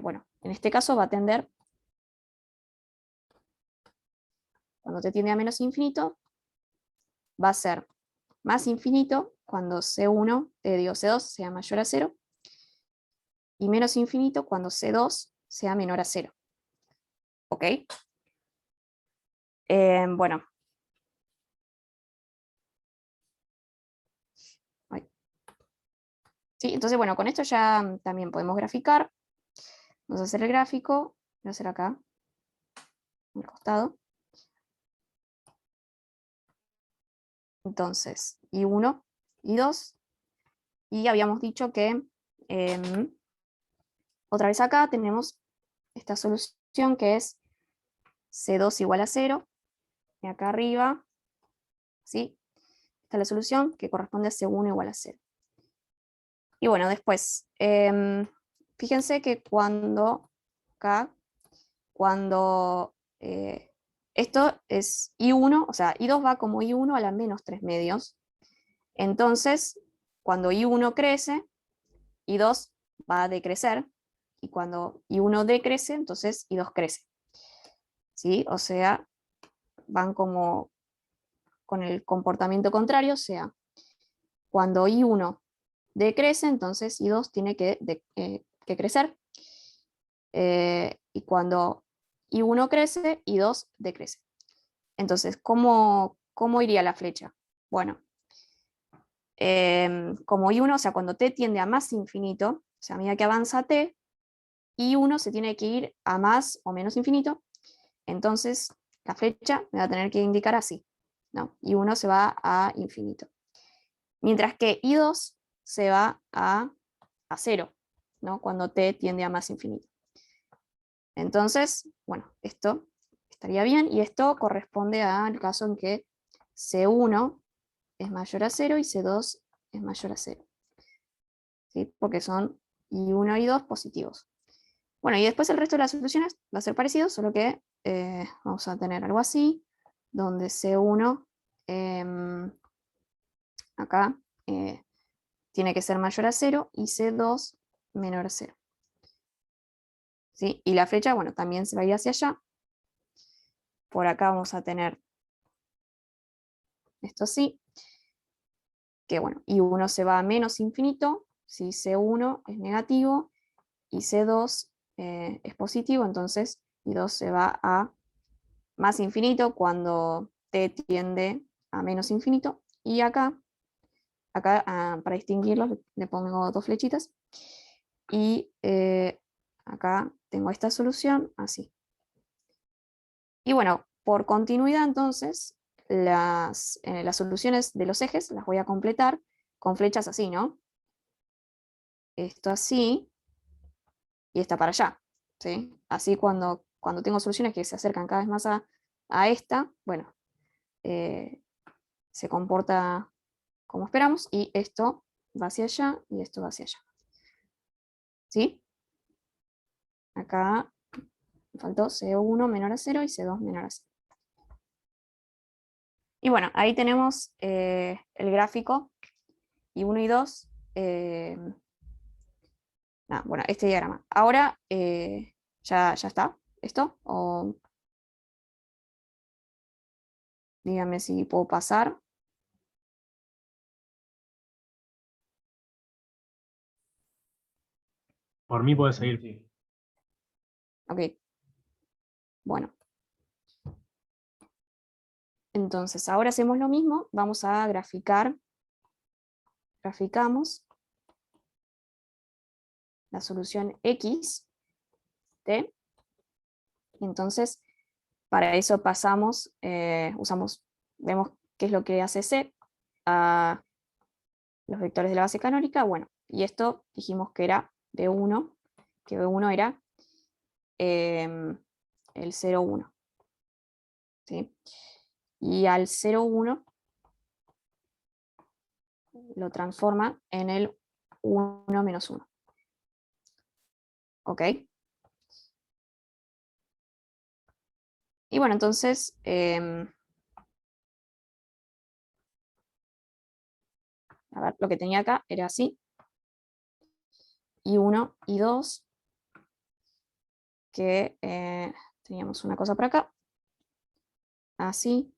bueno, en este caso va a tender, cuando t tiende a menos infinito, va a ser más infinito cuando C1, digo C2 sea mayor a 0, y menos infinito cuando C2 sea menor a 0. ¿Ok? Bueno. Ay. Sí, entonces, bueno, con esto ya también podemos graficar. Vamos a hacer el gráfico. Voy a hacer acá, al costado. Entonces, I1, I2. Y habíamos dicho que otra vez acá tenemos esta solución que es C2 igual a 0. Y acá arriba, ¿sí? Esta es la solución que corresponde a C1 igual a 0. Y bueno, después, fíjense que cuando acá, cuando esto es I1, o sea, I2 va como I1 a la menos 3 medios. Entonces, cuando I1 crece, I2 va a decrecer. Y cuando I1 decrece, entonces I2 crece. ¿Sí? O sea, van como con el comportamiento contrario, o sea, cuando I1 decrece, entonces I2 tiene que crecer. Y cuando I1 crece, I2 decrece. Entonces, ¿cómo iría la flecha? Bueno, como I1, o sea, cuando t tiende a más infinito, o sea, a medida que avanza t, I1 se tiene que ir a más o menos infinito, entonces la flecha me va a tener que indicar así, ¿no? I1 se va a infinito. Mientras que I2 se va a 0, ¿no? Cuando t tiende a más infinito. Entonces, bueno, esto estaría bien, y esto corresponde al caso en que C1 es mayor a 0 y C2 es mayor a 0. ¿Sí? Porque son I1 y 2 positivos. Bueno, y después el resto de las soluciones va a ser parecido, solo que vamos a tener algo así, donde C1 acá tiene que ser mayor a 0 y C2 menor a 0. ¿Sí? Y la flecha, bueno, también se va a ir hacia allá. Por acá vamos a tener esto así, que bueno, I1 se va a menos infinito, si C1 es negativo y C2 es positivo, entonces I2 se va a más infinito cuando t tiende a menos infinito. Y acá para distinguirlos, le pongo dos flechitas. Y acá tengo esta solución así. Y bueno, por continuidad entonces, las soluciones de los ejes las voy a completar con flechas así, ¿no? Esto así y esta para allá, ¿sí? Así cuando tengo soluciones que se acercan cada vez más a esta, bueno, se comporta como esperamos, y esto va hacia allá y esto va hacia allá. ¿Sí? Acá me faltó C1 menor a 0 y C2 menor a 0. Y bueno, ahí tenemos el gráfico I1 y 2. Bueno, este diagrama. Ahora, ¿ya está esto? O díganme si puedo pasar.
Por mí puedes seguir.
Sí.
Ok. Bueno. Entonces, ahora hacemos lo mismo. Vamos a graficar. Graficamos la solución X de. Y entonces, para eso pasamos, vemos qué es lo que hace C a los vectores de la base canónica. Bueno, y esto dijimos que era B1, que B1 era el 0,1. ¿Sí? Y al 0,1 lo transforma en el 1 menos 1. ¿Ok? Y bueno, entonces, a ver, lo que tenía acá era así. Y 1 y 2, que teníamos una cosa por acá. Así.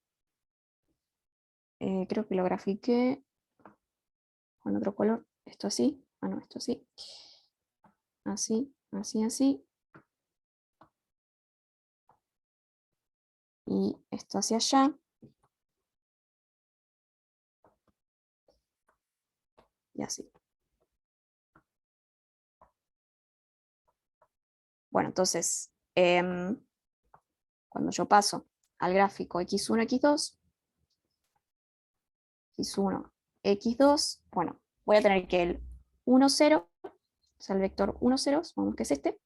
Creo que lo grafiqué con otro color. Esto así. Ah, no, esto así. Así, así, así. Y esto hacia allá. Y así. Bueno, entonces, cuando yo paso al gráfico x1, x2, x1, x2, bueno, voy a tener que el 1, 0, o sea, el vector 1, 0, supongamos que es este,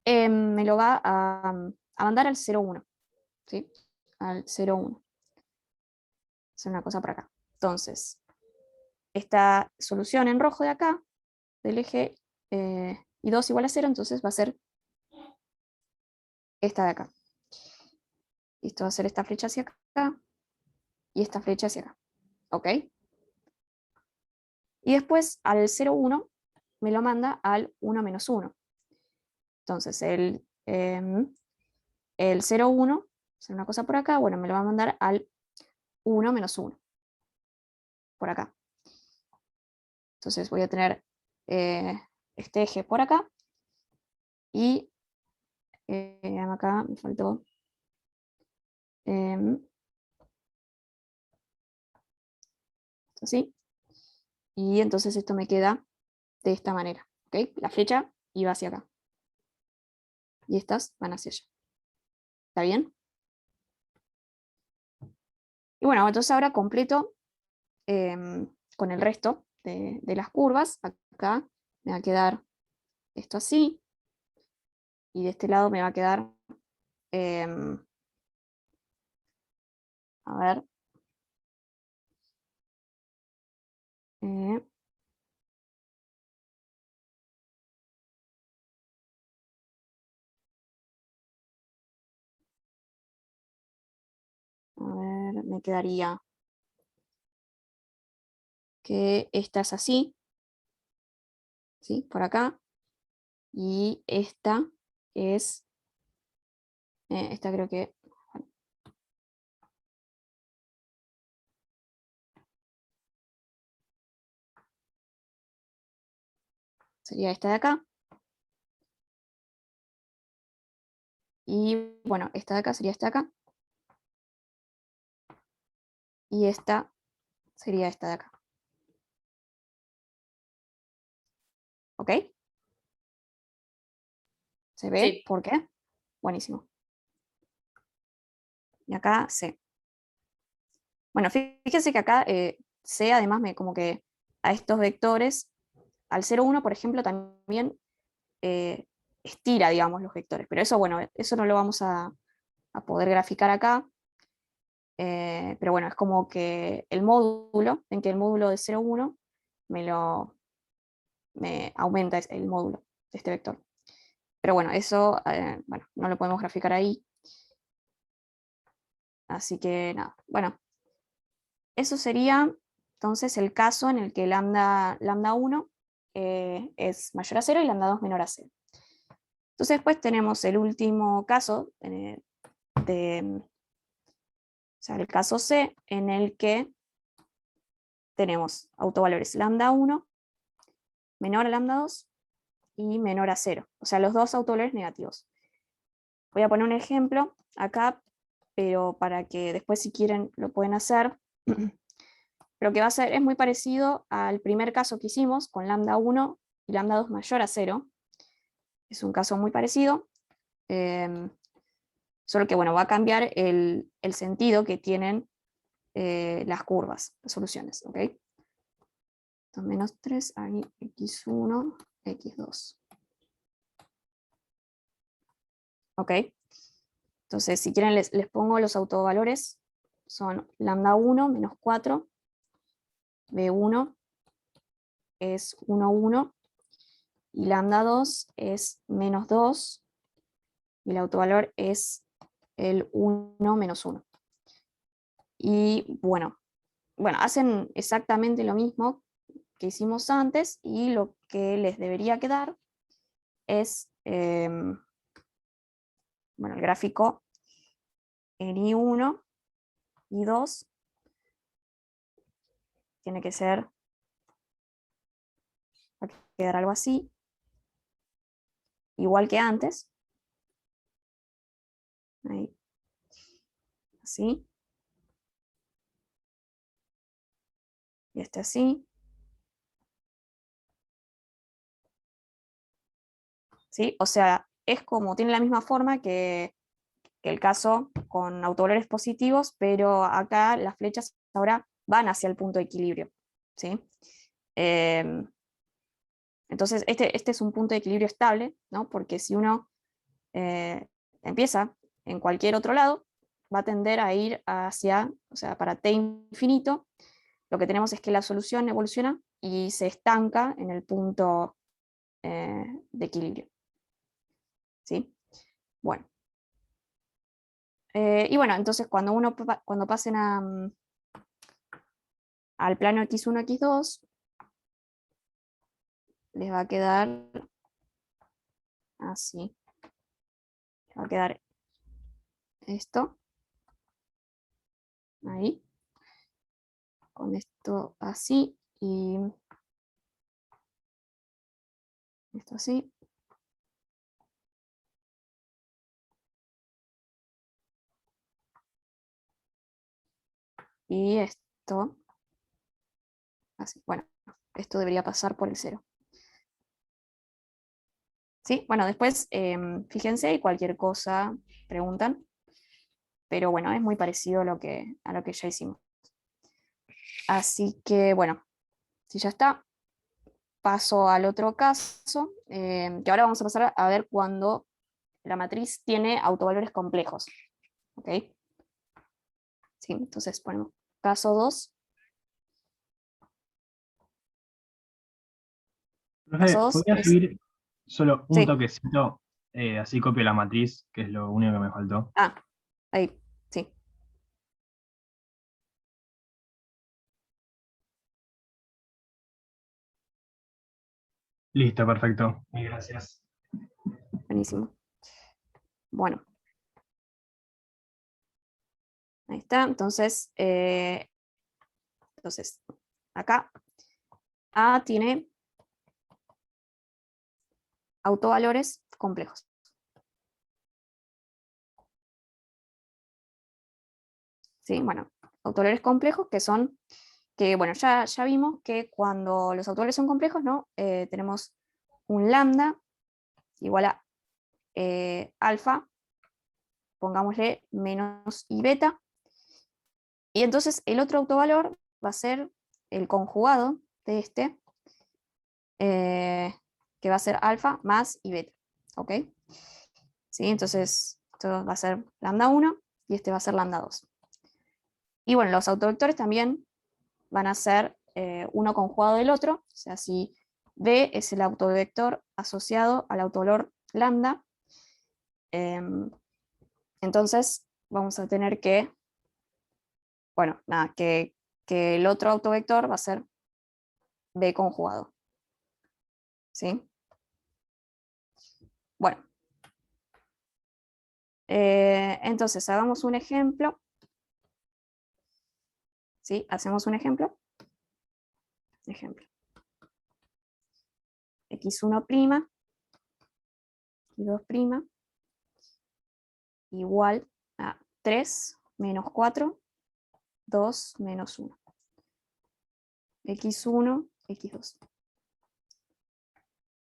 me lo va a mandar al 0, 1, ¿sí? Al 0, 1. Hacer una cosa por acá. Entonces, esta solución en rojo de acá, del eje y2 igual a 0, entonces va a ser esta de acá. Y esto va a ser esta flecha hacia acá y esta flecha hacia acá. ¿Ok? Y después al 0, 1 me lo manda al 1 menos 1. Entonces el 0, 1, hacer una cosa por acá, bueno, me lo va a mandar al 1 menos 1. Por acá. Entonces voy a tener este eje por acá. Y acá me faltó así. Y entonces esto me queda de esta manera. ¿Okay? La flecha iba hacia acá. Y estas van hacia allá. ¿Está bien? Y bueno, entonces ahora completo con el resto de las curvas. Acá me va a quedar esto así. Y de este lado me va a quedar, a ver, eh, me quedaría que esta es así, ¿sí? Por acá. Y esta es, esta creo que, sería esta de acá. Y bueno, esta de acá sería esta de acá. Y esta sería esta de acá. ¿Ok? ¿Se ve?
Sí.
¿Por qué? Buenísimo. Y acá C. Bueno, fíjense que acá C además como que a estos vectores, al 0, 1, por ejemplo, también estira, digamos, los vectores. Pero eso, bueno, eso no lo vamos a poder graficar acá. Pero bueno, es como que el módulo, en que el módulo de 0, 1 me aumenta el módulo de este vector. Pero bueno, eso bueno, no lo podemos graficar ahí. Así que nada, bueno, eso sería entonces el caso en el que lambda 1 es mayor a 0 y lambda 2 menor a 0. Entonces después tenemos el último caso, o sea, el caso C, en el que tenemos autovalores lambda 1 menor a lambda 2 y menor a 0. O sea, los dos autovalores negativos. Voy a poner un ejemplo acá, pero para que después si quieren lo pueden hacer. Lo que va a hacer es muy parecido al primer caso que hicimos con lambda 1 y lambda 2 mayor a 0. Es un caso muy parecido, solo que bueno, va a cambiar el sentido que tienen las curvas, las soluciones. ¿Ok? Entonces, menos 3, ahí x1, x2. ¿Ok? Entonces, si quieren les pongo los autovalores. Son lambda 1 menos 4, b1 es 1, 1, y lambda 2 es menos 2, y el autovalor es el 1 menos 1. Y bueno, hacen exactamente lo mismo que hicimos antes, y lo que les debería quedar es bueno, el gráfico en I1, I2 tiene que ser, va a quedar algo así, igual que antes. Ahí. Así. Y este así. ¿Sí? O sea, es como, tiene la misma forma que el caso con autovalores positivos, pero acá las flechas ahora van hacia el punto de equilibrio. ¿Sí? Entonces, este es un punto de equilibrio estable, ¿no? Porque si uno empieza en cualquier otro lado, va a tender a ir hacia, o sea, para t infinito, lo que tenemos es que la solución evoluciona y se estanca en el punto de equilibrio. ¿Sí? Bueno. Y bueno, entonces cuando pasen al plano x1, x2, les va a quedar así. Les va a quedar esto. Ahí. Con esto así y esto así. Y esto así. Bueno, esto debería pasar por el 0. ¿Sí? Bueno, después fíjense y cualquier cosa preguntan. Pero bueno, es muy parecido a lo que ya hicimos. Así que bueno, si ya está, paso al otro caso, que ahora vamos a pasar a ver cuando la matriz tiene autovalores complejos. ¿Ok? Sí, entonces ponemos caso 2.
Profe,
Caso 2
¿podría
es...
subir solo un
Sí.
toquecito? Así copio la matriz, que es lo único que me faltó.
Ah, ahí, sí.
Listo, perfecto. Mil gracias.
Buenísimo. Bueno. Ahí está. Entonces, acá A tiene autovalores complejos. ¿Sí? Bueno, autovalores complejos que bueno, ya vimos que cuando los autovalores son complejos, ¿no? Tenemos un lambda igual a alfa, pongámosle menos i beta, y entonces el otro autovalor va a ser el conjugado de este, que va a ser alfa más i beta. ¿Ok? ¿Sí? Entonces, esto va a ser lambda 1 y este va a ser lambda 2. Y bueno, los autovectores también van a ser uno conjugado del otro, o sea, si B es el autovector asociado al autovalor lambda, entonces vamos a tener que, bueno, nada, que el otro autovector va a ser B conjugado. ¿Sí? Bueno. Entonces, hagamos un ejemplo. ¿Sí? Hacemos un ejemplo. Ejemplo. X1', Y2' igual a 3 menos 4, 2 menos 1. X1, X2.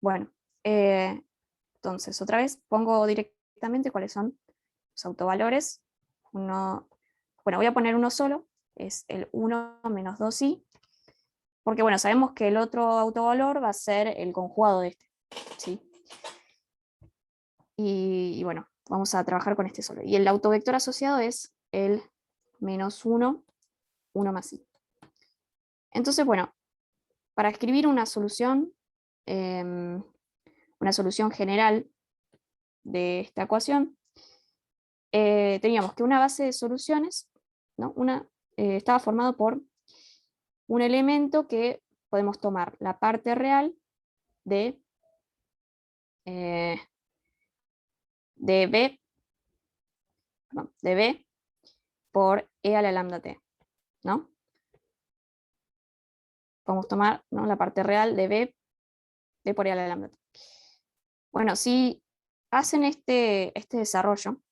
Bueno, entonces otra vez pongo directamente cuáles son los autovalores. Bueno, voy a poner uno solo, es el 1 menos 2i, porque bueno, sabemos que el otro autovalor va a ser el conjugado de este, ¿sí? Y bueno, vamos a trabajar con este solo. Y el autovector asociado es el menos 1, 1 más i. Entonces, bueno, para escribir una solución general de esta ecuación, teníamos que una base de soluciones, ¿no? Estaba formado por un elemento que podemos tomar la parte real de B, de B por E a la lambda t, ¿no? Podemos tomar, ¿no?, la parte real de B por E a la lambda t. Bueno, si hacen este desarrollo,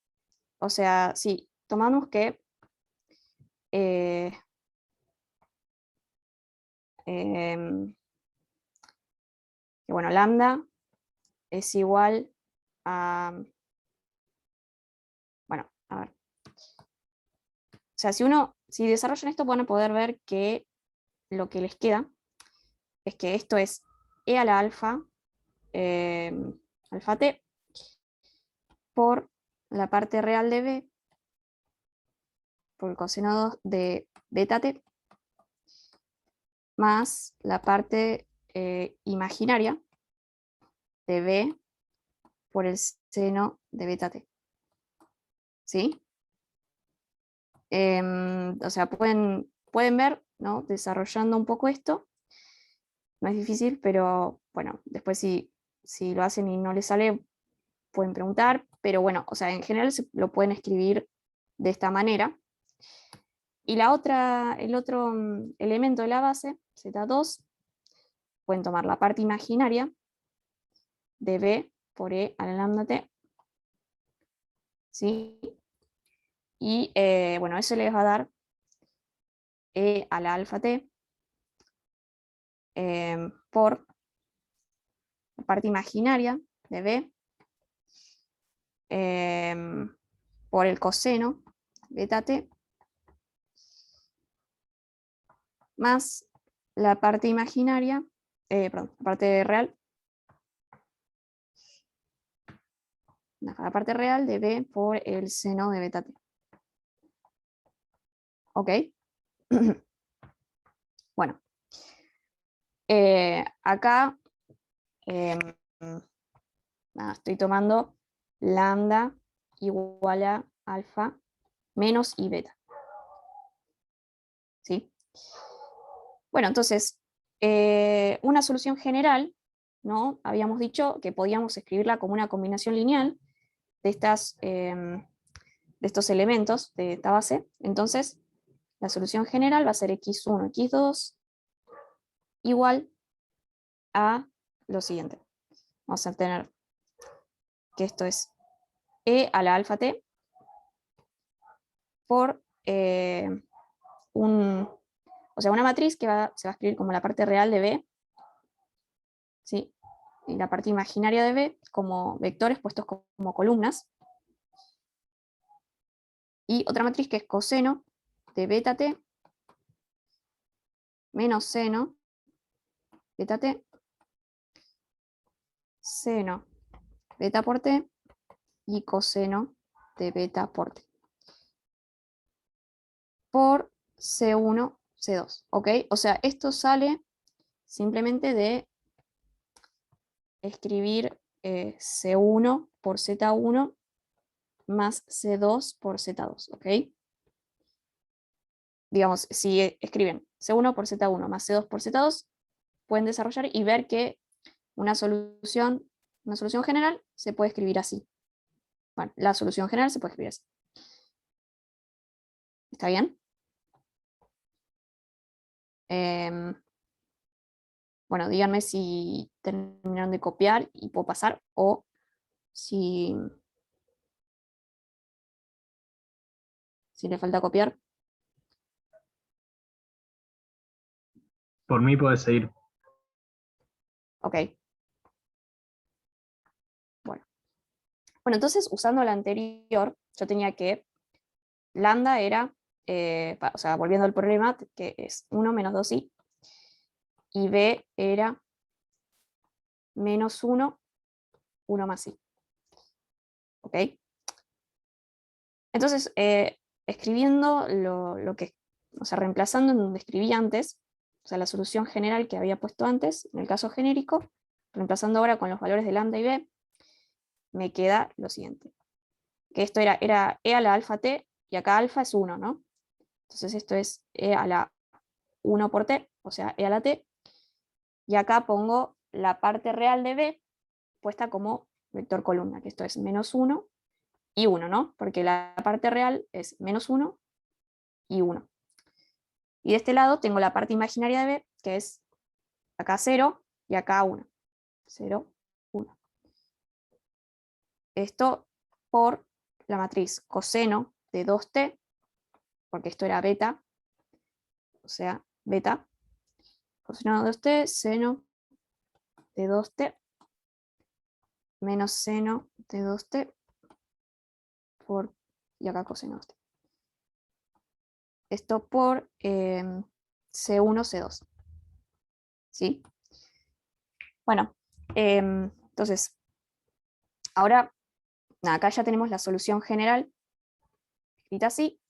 o sea, si tomamos que bueno, lambda es igual a, bueno, a ver. O sea, si desarrollan esto, van a poder ver que lo que les queda es que esto es E a la alfa, alfa t, por la parte real de B, por el coseno de beta t, más la parte imaginaria de B por el seno de beta t. ¿Sí? O sea, pueden ver, ¿no?, desarrollando un poco esto. No es difícil, pero bueno, después si lo hacen y no les sale, pueden preguntar, pero bueno, o sea, en general lo pueden escribir de esta manera. Y el otro elemento de la base, Z2, pueden tomar la parte imaginaria de B por E a la lambda t, ¿sí? Y bueno, eso les va a dar E a la alfa t por la parte imaginaria de B por el coseno beta t más la parte imaginaria, perdón, la parte real, la parte real de B por el seno de beta t. ¿Ok? Bueno, acá estoy tomando lambda igual a alfa menos i beta. ¿Sí? Bueno, entonces, una solución general, ¿no? Habíamos dicho que podíamos escribirla como una combinación lineal de estos elementos de esta base. Entonces, la solución general va a ser x1, x2 igual a lo siguiente. Vamos a tener que esto es E a la alfa t por una matriz que se va a escribir como la parte real de B, ¿sí?, y la parte imaginaria de B como vectores puestos como columnas. Y otra matriz que es coseno de beta t menos seno beta t, seno beta por t y coseno de beta por t. Por C1, C2, ¿ok? O sea, esto sale simplemente de escribir C1 por Z1 más C2 por Z2, ¿ok? Digamos, si escriben C1 por Z1 más C2 por Z2, pueden desarrollar y ver que una solución general se puede escribir así. Bueno, la solución general se puede escribir así. ¿Está bien? Bueno, díganme si terminaron de copiar y puedo pasar o si le falta copiar.
Por mí puedes seguir.
Ok. Bueno, entonces usando la anterior, yo tenía que lambda era, o sea, volviendo al problema, que es 1 menos 2i, y b era menos 1, 1 más i. ¿Ok? Entonces, escribiendo lo que, o sea, reemplazando en donde escribí antes, o sea, la solución general que había puesto antes, en el caso genérico, reemplazando ahora con los valores de lambda y b, me queda lo siguiente. Que esto era e a la alfa t, y acá alfa es 1, ¿no? Entonces esto es e a la 1 por t, o sea, e a la t, y acá pongo la parte real de b puesta como vector columna, que esto es menos 1 y 1, ¿no? Porque la parte real es menos 1 y 1. Y de este lado tengo la parte imaginaria de b, que es acá 0 y acá 1. 0, 1. Esto por la matriz coseno de 2t, porque esto era beta, o sea, beta, coseno de 2t, seno de 2t, menos seno de 2t, por, y acá coseno de 2t. Esto por C1, C2. ¿Sí? Bueno, entonces, ahora, nada, acá ya tenemos la solución general escrita así.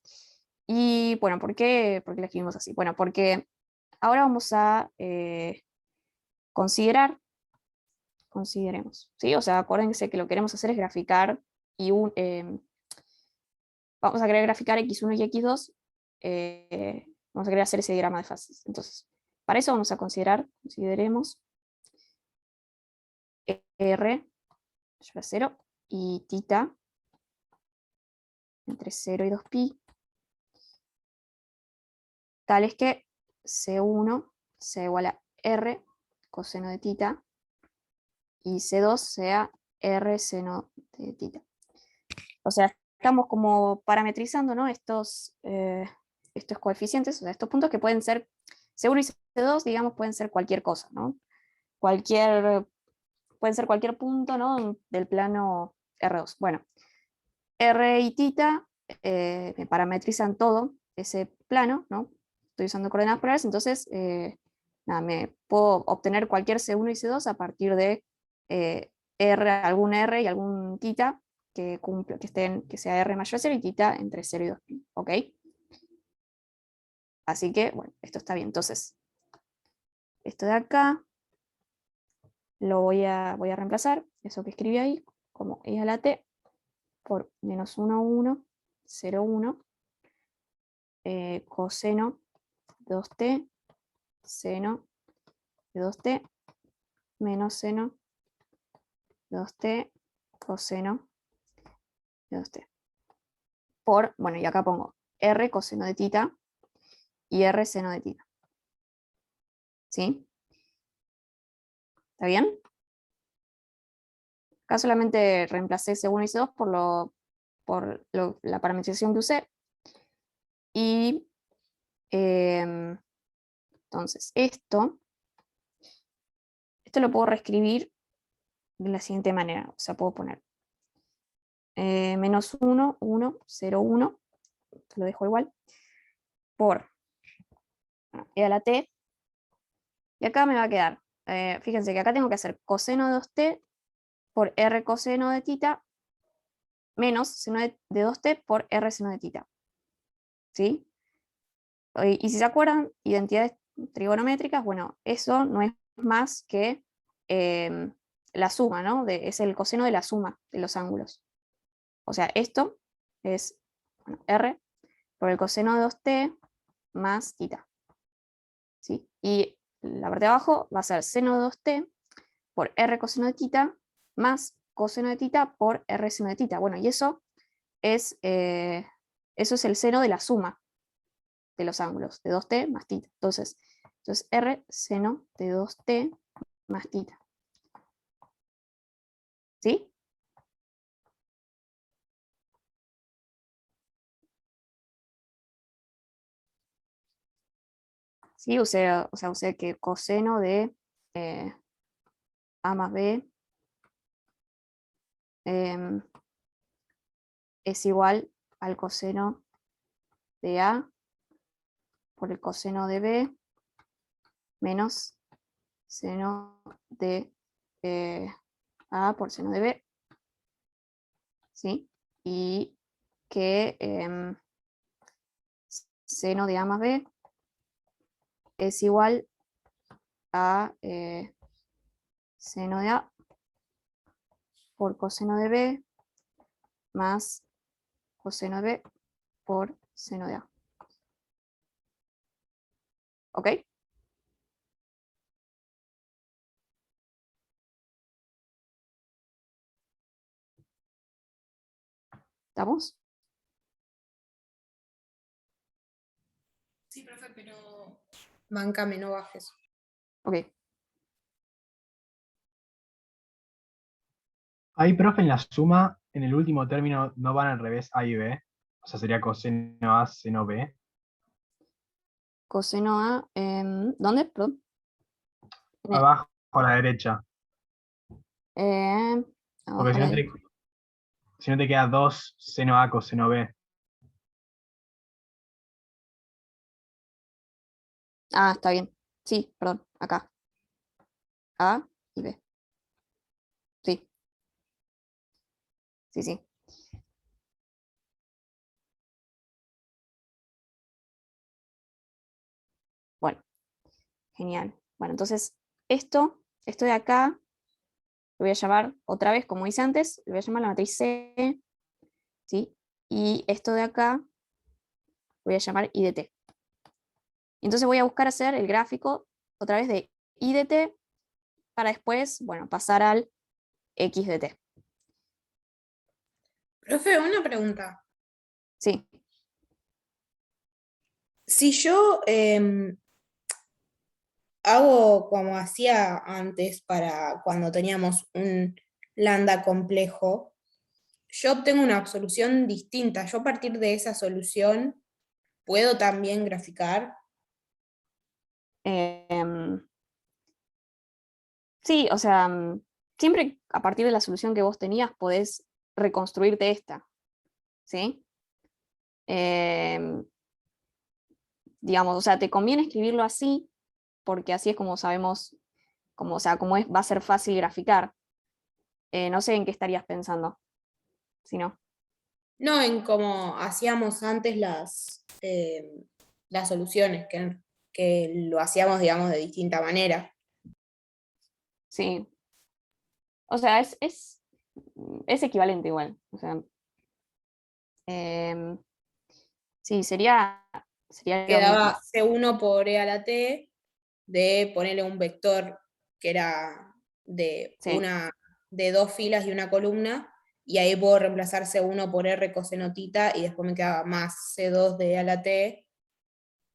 Y bueno, ¿por qué la escribimos así? Bueno, porque ahora vamos a consideremos, ¿sí? O sea, acuérdense que lo que queremos hacer es graficar y vamos a querer graficar x1 y x2, vamos a querer hacer ese diagrama de fases. Entonces, para eso vamos a consideremos r mayor a 0 y tita entre 0 y 2pi, tales que C1 sea igual a R coseno de tita y C2 sea R seno de tita. O sea, estamos como parametrizando, ¿no? estos coeficientes, o sea, estos puntos que pueden ser C1 y C2, digamos, pueden ser cualquier cosa, ¿no? Pueden ser cualquier punto, ¿no? Del plano R2. Bueno, R y tita me parametrizan todo ese plano, ¿no? Estoy usando coordenadas polares, entonces nada, me puedo obtener cualquier C1 y C2 a partir de algún R y algún tita que sea R mayor a 0 y tita entre 0 y 2pi, ¿ok? Así que, bueno, esto está bien. Entonces, esto de acá lo voy a reemplazar, eso que escribí ahí, como e a la t por menos 1, 1, 0, 1, coseno 2t, seno de 2t, menos seno de 2t, coseno de 2t. Por, bueno, y acá pongo r coseno de tita y r seno de tita. ¿Sí? ¿Está bien? Acá solamente reemplacé C1 y C2 la parametrización que usé. Y entonces esto lo puedo reescribir de la siguiente manera. O sea, puedo poner menos 1, 1, 0, 1, lo dejo igual, por e a la t, y acá me va a quedar, fíjense que acá tengo que hacer coseno de 2t por r coseno de tita menos seno de 2t por r seno de tita. ¿Sí? Y si se acuerdan, identidades trigonométricas, bueno, eso no es más que la suma, ¿no? Es el coseno de la suma de los ángulos. O sea, esto es bueno, R por el coseno de 2t más θ. ¿Sí? Y la parte de abajo va a ser seno de 2t por R coseno de θ más coseno de θ por R seno de θ. Bueno, y eso es el seno de la suma de los ángulos, de 2t más θ. Entonces R seno de 2t más θ. ¿Sí? Sí, o sea que coseno de A más B es igual al coseno de A por el coseno de B menos seno de A por seno de B. ¿Sí? Y que seno de A más B es igual a seno de A por coseno de B más coseno de B por seno de A. ¿Ok? ¿Estamos?
Sí, profe, pero bancame, no bajes.
Ok.
Ahí, profe, en la suma, en el último término no van al revés A y B. O sea, sería coseno A, seno B.
Coseno A, ¿dónde? Perdón.
Abajo a la derecha.
Abajo
Porque
a la derecha.
si no te queda 2 seno A coseno B.
Ah, está bien. Sí, perdón, acá. A y B. Sí, sí, sí. Bueno, genial. Bueno, entonces esto de acá, lo voy a llamar otra vez, como hice antes, lo voy a llamar la matriz C, ¿sí? Y esto de acá, lo voy a llamar I de t. Entonces voy a buscar hacer el gráfico otra vez de I de t para después, bueno, pasar al X de t.
Profe, una pregunta.
Sí,
Si yo hago como hacía antes para cuando teníamos un lambda complejo, yo obtengo una solución distinta. Yo a partir de esa solución puedo también graficar.
em, sí, o sea, siempre a partir de la solución que vos tenías podés reconstruirte esta, ¿sí? Em, digamos, o sea, te conviene escribirlo así, porque así es como sabemos, como, o sea, como va a ser fácil graficar. No sé en qué estarías pensando, si no.
No en como hacíamos antes las soluciones, que lo hacíamos, digamos, de distinta manera.
Sí. O sea, es equivalente igual. O sea, em, sí, sería lo mismo.
Quedaba C1 por E a la T, de ponerle un vector que era
Sí,
de dos filas y una columna, y ahí puedo reemplazar C1 por R coseno tita, y después me quedaba más C2 de E a la T,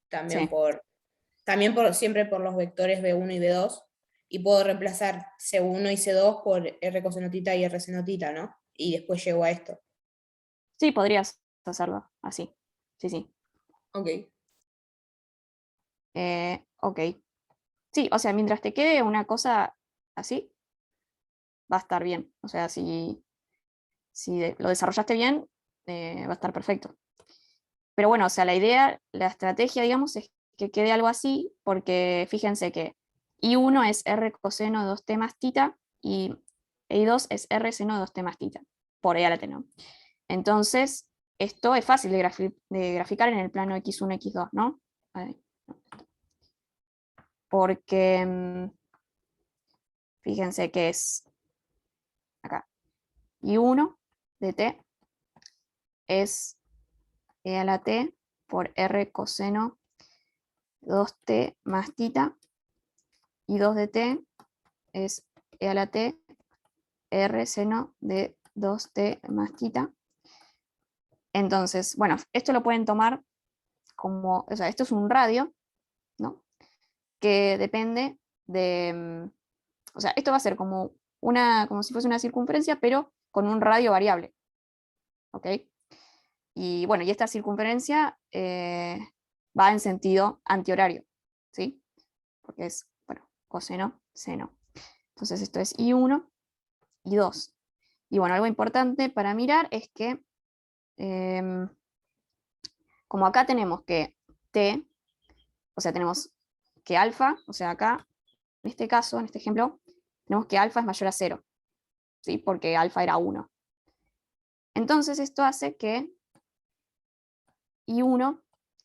también
sí.
siempre por los vectores B1 y B2, y puedo reemplazar C1 y C2 por R coseno tita y R seno tita, ¿no? Y después llego a esto.
Sí, podrías hacerlo así. Sí, sí.
Ok.
Ok. Sí, o sea, mientras te quede una cosa así, va a estar bien. O sea, si lo desarrollaste bien, va a estar perfecto. Pero bueno, o sea, la idea, la estrategia, digamos, es que quede algo así, porque fíjense que I1 es R coseno de 2t más θ y I2 es R seno de 2t más θ, por E a la t, ¿no? Entonces, esto es fácil de graficar en el plano x1, x2, ¿no? ahí, porque fíjense que es acá, I1 de t es e a la t por r coseno 2t más tita, y 2 de t es e a la t r seno de 2t más tita. Entonces, bueno, esto lo pueden tomar como, o sea, esto es un radio, ¿no? Que depende de, o sea, esto va a ser como como si fuese una circunferencia, pero con un radio variable, ¿ok? Y bueno, y esta circunferencia va en sentido antihorario, ¿sí? Porque es, bueno, coseno, seno. Entonces esto es I1, I2. Y bueno, algo importante para mirar es que, como acá tenemos que t, o sea, tenemos que alfa, o sea, acá, en este caso, en este ejemplo, tenemos que alfa es mayor a 0, ¿sí? Porque alfa era 1. Entonces esto hace que I1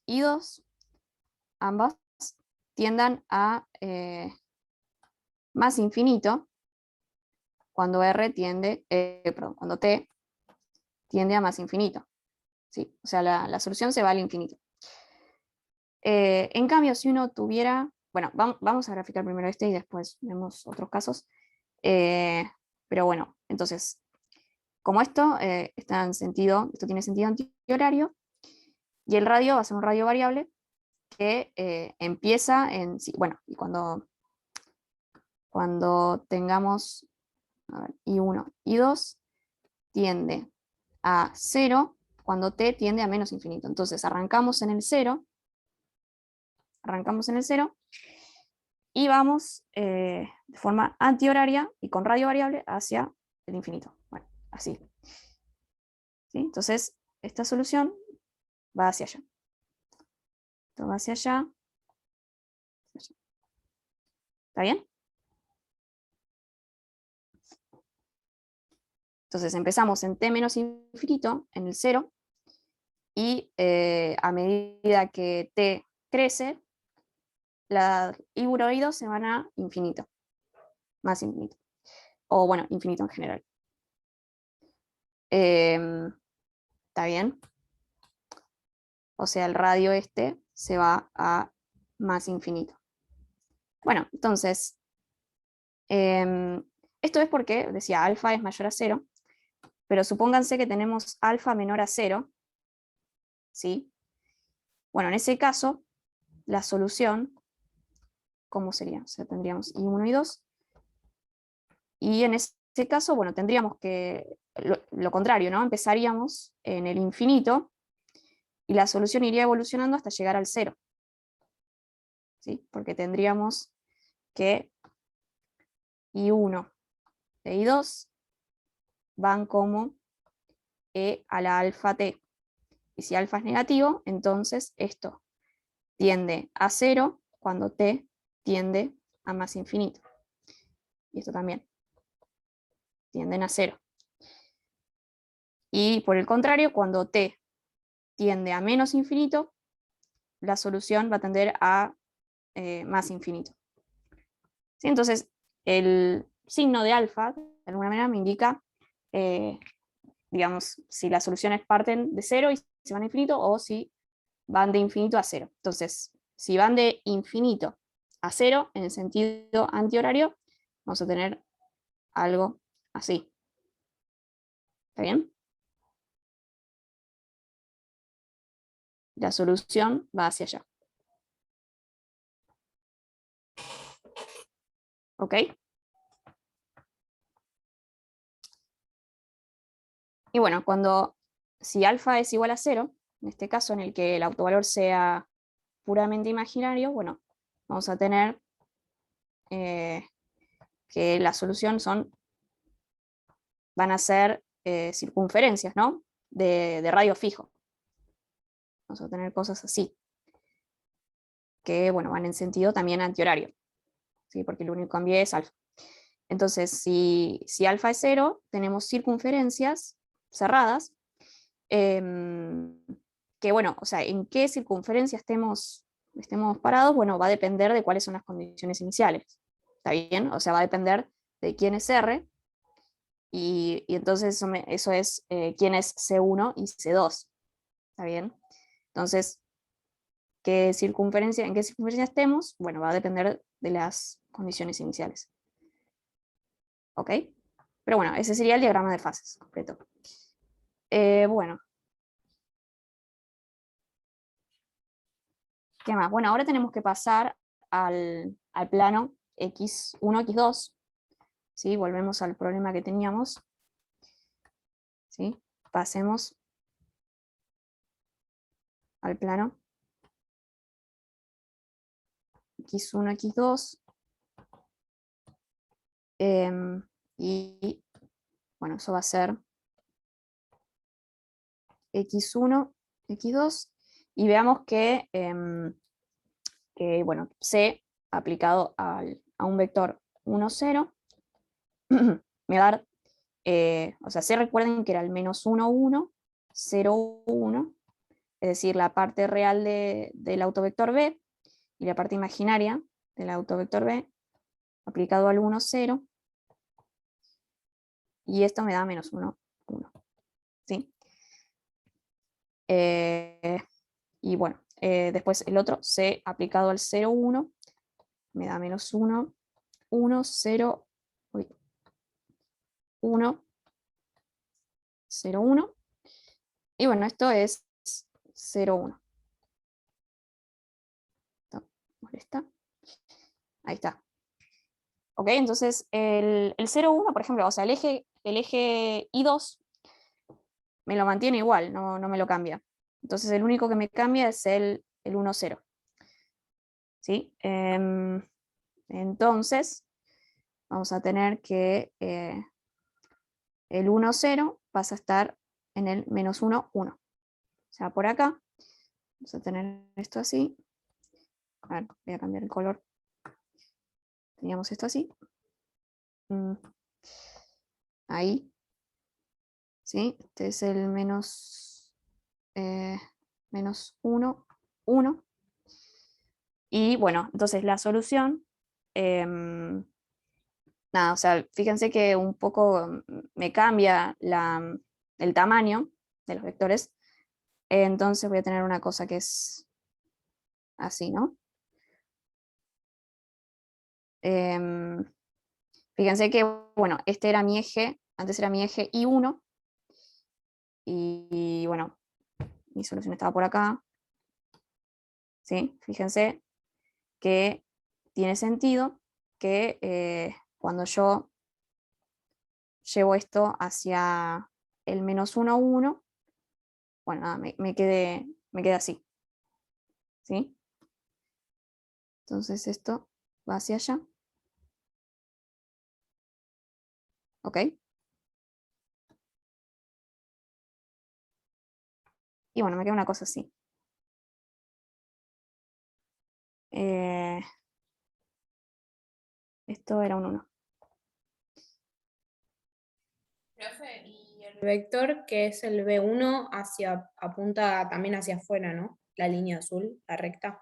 y I2 ambas tiendan a más infinito cuando cuando t tiende a más infinito, ¿sí? O sea, la solución se va al infinito. En cambio, si uno tuviera, bueno, vamos a graficar primero este y después vemos otros casos. Pero bueno, entonces, como esto está en sentido, esto tiene sentido antihorario, y el radio va a ser un radio variable que empieza en, sí, bueno, y cuando tengamos, a ver, I1, I2 tiende a 0 cuando t tiende a menos infinito. Entonces arrancamos en el 0, y vamos de forma antihoraria y con radio variable hacia el infinito. Bueno, así. ¿Sí? Entonces, esta solución va hacia allá. Esto va hacia allá. ¿Está bien? Entonces empezamos en t menos infinito, en el 0, y a medida que t crece, la I1 y I2 se van a infinito, más infinito, o bueno, infinito en general. ¿Está bien? O sea, el radio este se va a más infinito. Bueno, entonces, esto es porque, decía, alfa es mayor a 0, pero supónganse que tenemos alfa menor a 0, ¿sí? Bueno, en ese caso, la solución, ¿cómo sería? O sea, tendríamos I1 y 2, y en ese caso, bueno, tendríamos que, lo contrario, ¿no? Empezaríamos en el infinito, y la solución iría evolucionando hasta llegar al 0, ¿sí? Porque tendríamos que I1 e I2 van como e a la alfa t. Y si alfa es negativo, entonces esto tiende a 0 cuando t tiende a más infinito. Y esto también. Tienden a 0. Y por el contrario, cuando t tiende a menos infinito, la solución va a tender a más infinito. ¿Sí? Entonces, el signo de alfa, de alguna manera, me indica, digamos, si las soluciones parten de 0 y se van a infinito, o si van de infinito a 0. Entonces, si van de infinito a 0, en el sentido antihorario, vamos a tener algo así. ¿Está bien? La solución va hacia allá. ¿Ok? Y bueno, si alfa es igual a 0, en este caso en el que el autovalor sea puramente imaginario, bueno, vamos a tener que la solución van a ser circunferencias, ¿no? De radio fijo. Vamos a tener cosas así, que bueno, van en sentido también antihorario, ¿sí? Porque el único cambio es alfa. Entonces, si alfa es 0, tenemos circunferencias cerradas, que bueno, o sea, en qué circunferencia estemos estemos parados, bueno, va a depender de cuáles son las condiciones iniciales. ¿Está bien? O sea, va a depender de quién es R, y entonces eso es quién es C1 y C2. ¿Está bien? Entonces, ¿en qué circunferencia estemos? Bueno, va a depender de las condiciones iniciales. ¿Ok? Pero bueno, ese sería el diagrama de fases completo. Bueno. ¿Qué más? Bueno, ahora tenemos que pasar al plano x1, x2. ¿Sí? Volvemos al problema que teníamos. ¿Sí? Pasemos al plano x1, x2. Y bueno, eso va a ser x1, x2. Y veamos que, bueno, C aplicado a un vector 1, 0, me va a dar, o sea, C, recuerden que era el menos 1, 1, 0, 1, es decir, la parte real del autovector B y la parte imaginaria del autovector B aplicado al 1, 0, y esto me da menos 1, 1. ¿Sí? Y bueno, después el otro, C aplicado al 0, 1, me da menos 1, 1, 0, 1, 0, 1. Y bueno, esto es 0, 1. ¿Molesta? Ahí está. Ok, entonces el 0, 1, por ejemplo, o sea, el eje I2 me lo mantiene igual, no me lo cambia. Entonces el único que me cambia es el 1, 0. ¿Sí? Entonces vamos a tener que el 1, 0 pasa a estar en el menos 1, 1. O sea, por acá vamos a tener esto así. A ver, voy a cambiar el color. Teníamos esto así. Ahí. ¿Sí? Este es el menos 1, 1. Y bueno, entonces la solución, nada, o sea, fíjense que un poco me cambia el tamaño de los vectores. Entonces voy a tener una cosa que es así, ¿no? Fíjense que, bueno, este era mi eje, antes era mi eje I1, y bueno, mi solución estaba por acá. ¿Sí? Fíjense que tiene sentido que cuando yo llevo esto hacia el menos 1, 1, bueno, nada, me quede así. ¿Sí? Entonces esto va hacia allá. ¿Ok? Y bueno, me queda una cosa así. Esto era un 1.
Profe, y el vector que es el B1 apunta también hacia afuera, ¿no? La línea azul, la recta.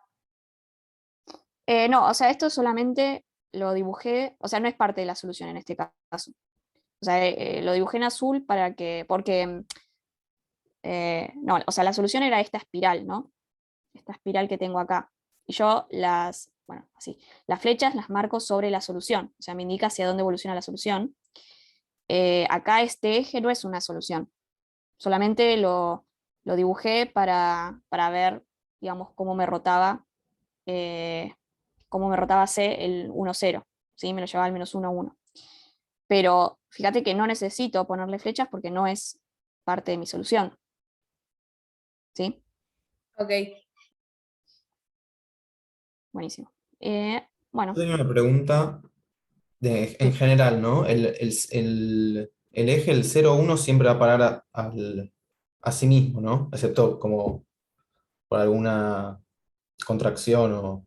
No, o sea, esto solamente lo dibujé, o sea, no es parte de la solución en este caso. O sea, lo dibujé en azul porque, no, o sea, la solución era esta espiral, ¿no? Esta espiral que tengo acá. Y yo bueno, así, las flechas las marco sobre la solución, o sea, me indica hacia dónde evoluciona la solución. Acá este eje no es una solución, solamente lo dibujé para ver, digamos, cómo me rotaba C el 1, 0, ¿sí? Me lo llevaba al menos 1, 1. Pero fíjate que no necesito ponerle flechas porque no es parte de mi solución. ¿Sí?
Ok.
Buenísimo.
Yo
Bueno,
tenía una pregunta en
sí.
general, ¿no? El eje, el 0,1 siempre va a parar a sí mismo, ¿no? Excepto como por alguna contracción o...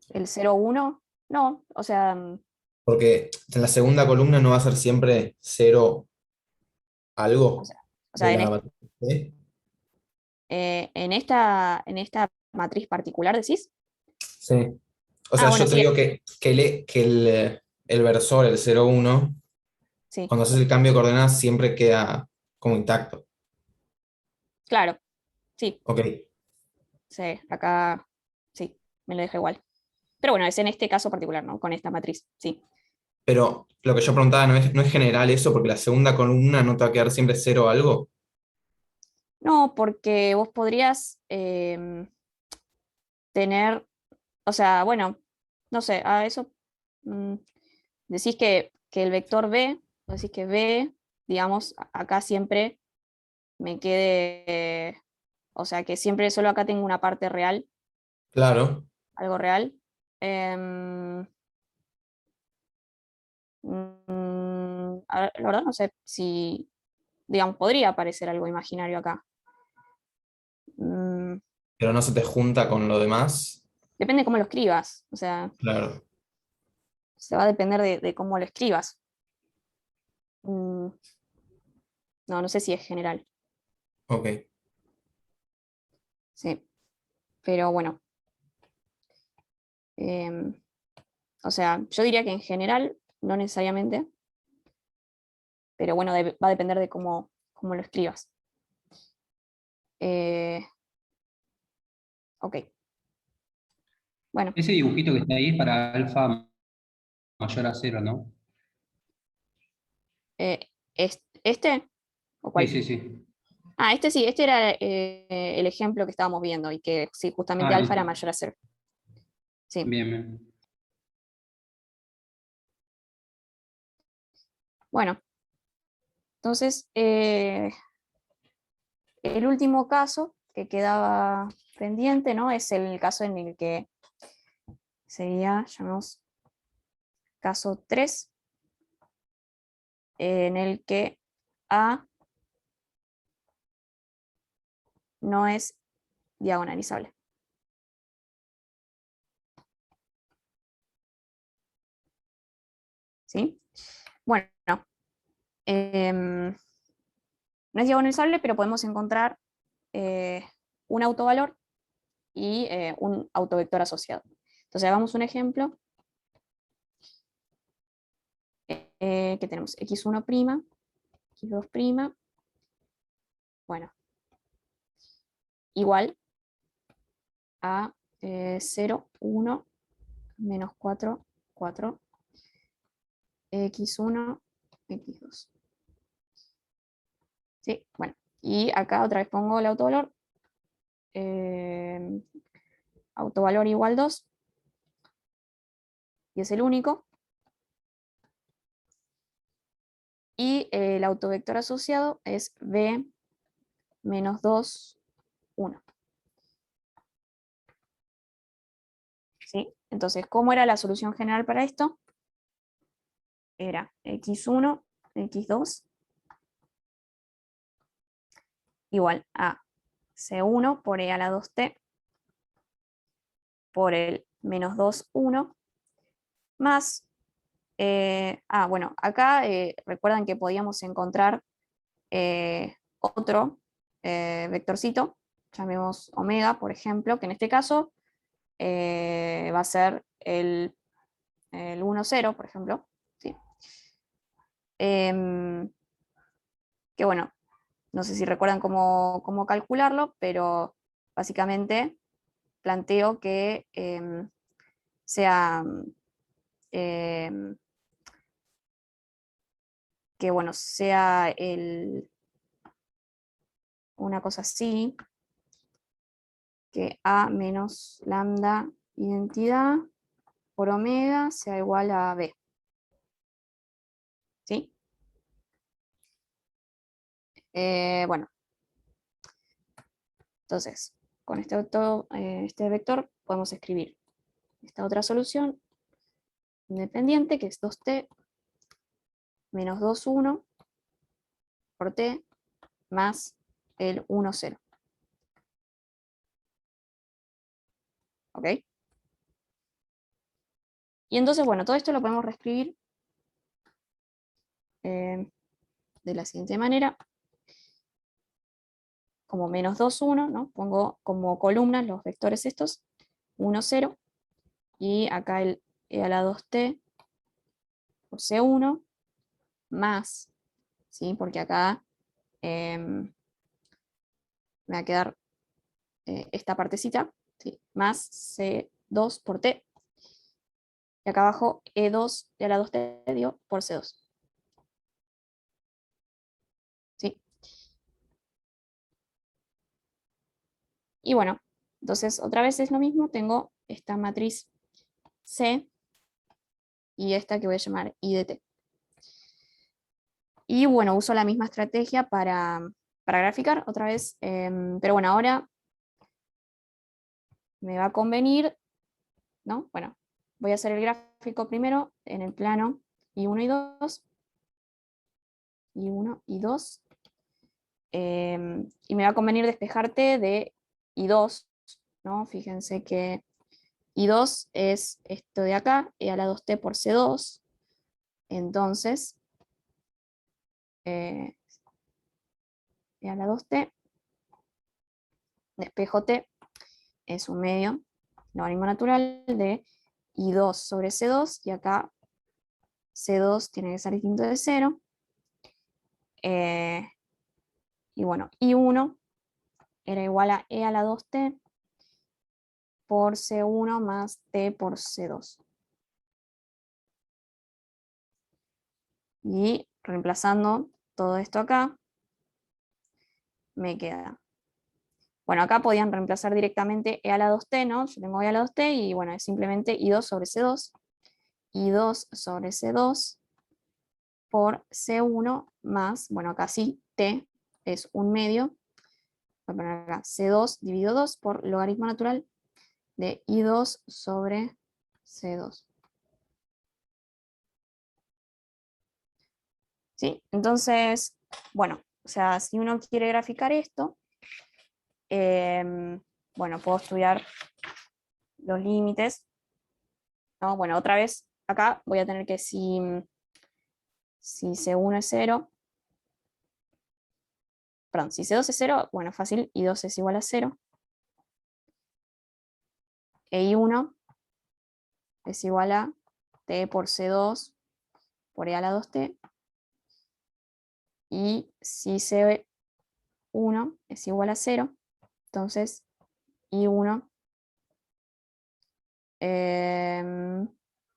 El 0, 1, no, o sea,
Porque en la segunda columna no va a ser siempre 0
o
algo
sea, o
de
sea,
la matriz, ¿sí?
en esta matriz particular, decís.
Sí. O sea,
bueno,
yo te
sí,
digo el versor, el 0,1,
sí,
cuando haces el cambio de coordenadas siempre queda como intacto.
claro, sí,
Ok.
sí, acá sí, me lo deja igual. Pero bueno, es en este caso particular, ¿no? Con esta matriz, sí.
Pero lo que yo preguntaba no es general eso, porque la segunda columna no te va a quedar siempre 0 algo.
No, porque vos podrías tener, o sea, bueno, no sé, a eso mm, decís que el vector B, decís que B, digamos, acá siempre me quede, o sea, que siempre solo acá tengo una parte real,
Claro.
algo real. Em, a ver, la verdad no sé si, digamos, podría aparecer algo imaginario acá. Mm,
Pero no se te junta con lo demás.
depende de cómo lo escribas, o sea,
Claro.
se va a depender de cómo lo escribas. Mm, no, no sé si es general,
Ok.
sí, pero bueno, em, o sea, yo diría que en general, no necesariamente, pero bueno, va a depender de cómo lo escribas. Eh, ok, bueno,
Ese dibujito que está ahí es para alfa mayor a cero, ¿no?
¿este o
Sí,
cuál?
sí, sí.
Ah, este sí, este era el ejemplo que estábamos viendo y que sí, justamente
Ah,
alfa era
listo.
mayor a cero. Sí,
Bien, bien.
bueno, entonces el último caso que quedaba pendiente, ¿no? Es el caso en el que sería, llamamos caso 3, en el que A no es diagonalizable. ¿Sí? Bueno, no es diagonalizable, pero podemos encontrar eh, un autovalor y un autovector asociado. Entonces, hagamos un ejemplo que tenemos x1', x2', bueno, igual a 0, 1, menos 4, 4, x1, x2. ¿Sí? Bueno, y acá otra vez pongo el autovalor. Eh, autovalor igual 2, y es el único. Y el autovector asociado es b menos 2, 1. ¿Sí? Entonces, ¿cómo era la solución general para esto? Era x1, x2 igual a c1 por e a la 2t por el menos 2, 1, más, bueno, acá recuerdan que podíamos encontrar otro vectorcito, llamemos omega, por ejemplo, que en este caso va a ser el 1, 0, por ejemplo. ¿Sí? Que bueno, no sé si recuerdan cómo calcularlo, pero básicamente planteo que sea em, que bueno, sea una cosa así, que A menos lambda identidad por omega sea igual a B. ¿Sí? Bueno, entonces, con este vector podemos escribir esta otra solución independiente, que es 2t menos 2, 1 por t más el 1, 0. ¿Ok? Y entonces, bueno, todo esto lo podemos reescribir de la siguiente manera, como menos 2, 1, ¿no? Pongo como columnas los vectores estos, 1, 0, y acá el e a la 2t por C1 más, ¿sí? Porque acá me va a quedar esta partecita, ¿sí? Más C2 por t. Y acá abajo E2 e a la 2t dio por C2. ¿Sí? Y bueno, entonces otra vez es lo mismo, tengo esta matriz C y esta que voy a llamar I de t. Y bueno, uso la misma estrategia para graficar otra vez, pero bueno, ahora me va a convenir, ¿no? Bueno, voy a hacer el gráfico primero en el plano I1 y 2, I1 y 2, y me va a convenir despejarte de I2, ¿no? Fíjense que I2 es esto de acá, e a la 2t por C2, entonces e a la 2t, despejo t, es un medio logaritmo natural de I2 sobre C2, y acá C2 tiene que ser distinto de 0. Y bueno, I1 era igual a e a la 2t por C1 más t por C2. Y reemplazando todo esto acá, me queda. Bueno, acá podían reemplazar directamente e a la 2t, ¿no? Yo tengo e a la 2t y bueno, es simplemente I2 sobre C2. I2 sobre C2 por C1 más, bueno, acá sí, t es un medio. Voy a poner acá C2 dividido 2 por logaritmo natural de I2 sobre C2. ¿Sí? Entonces, bueno, o sea, si uno quiere graficar esto, bueno, puedo estudiar los límites, ¿no? Bueno, otra vez acá voy a tener que si C1 es 0, perdón, si C2 es 0, bueno, fácil, I2 es igual a 0, e I1 es igual a t por C2 por e a la 2t, y si C1 es igual a 0, entonces I1,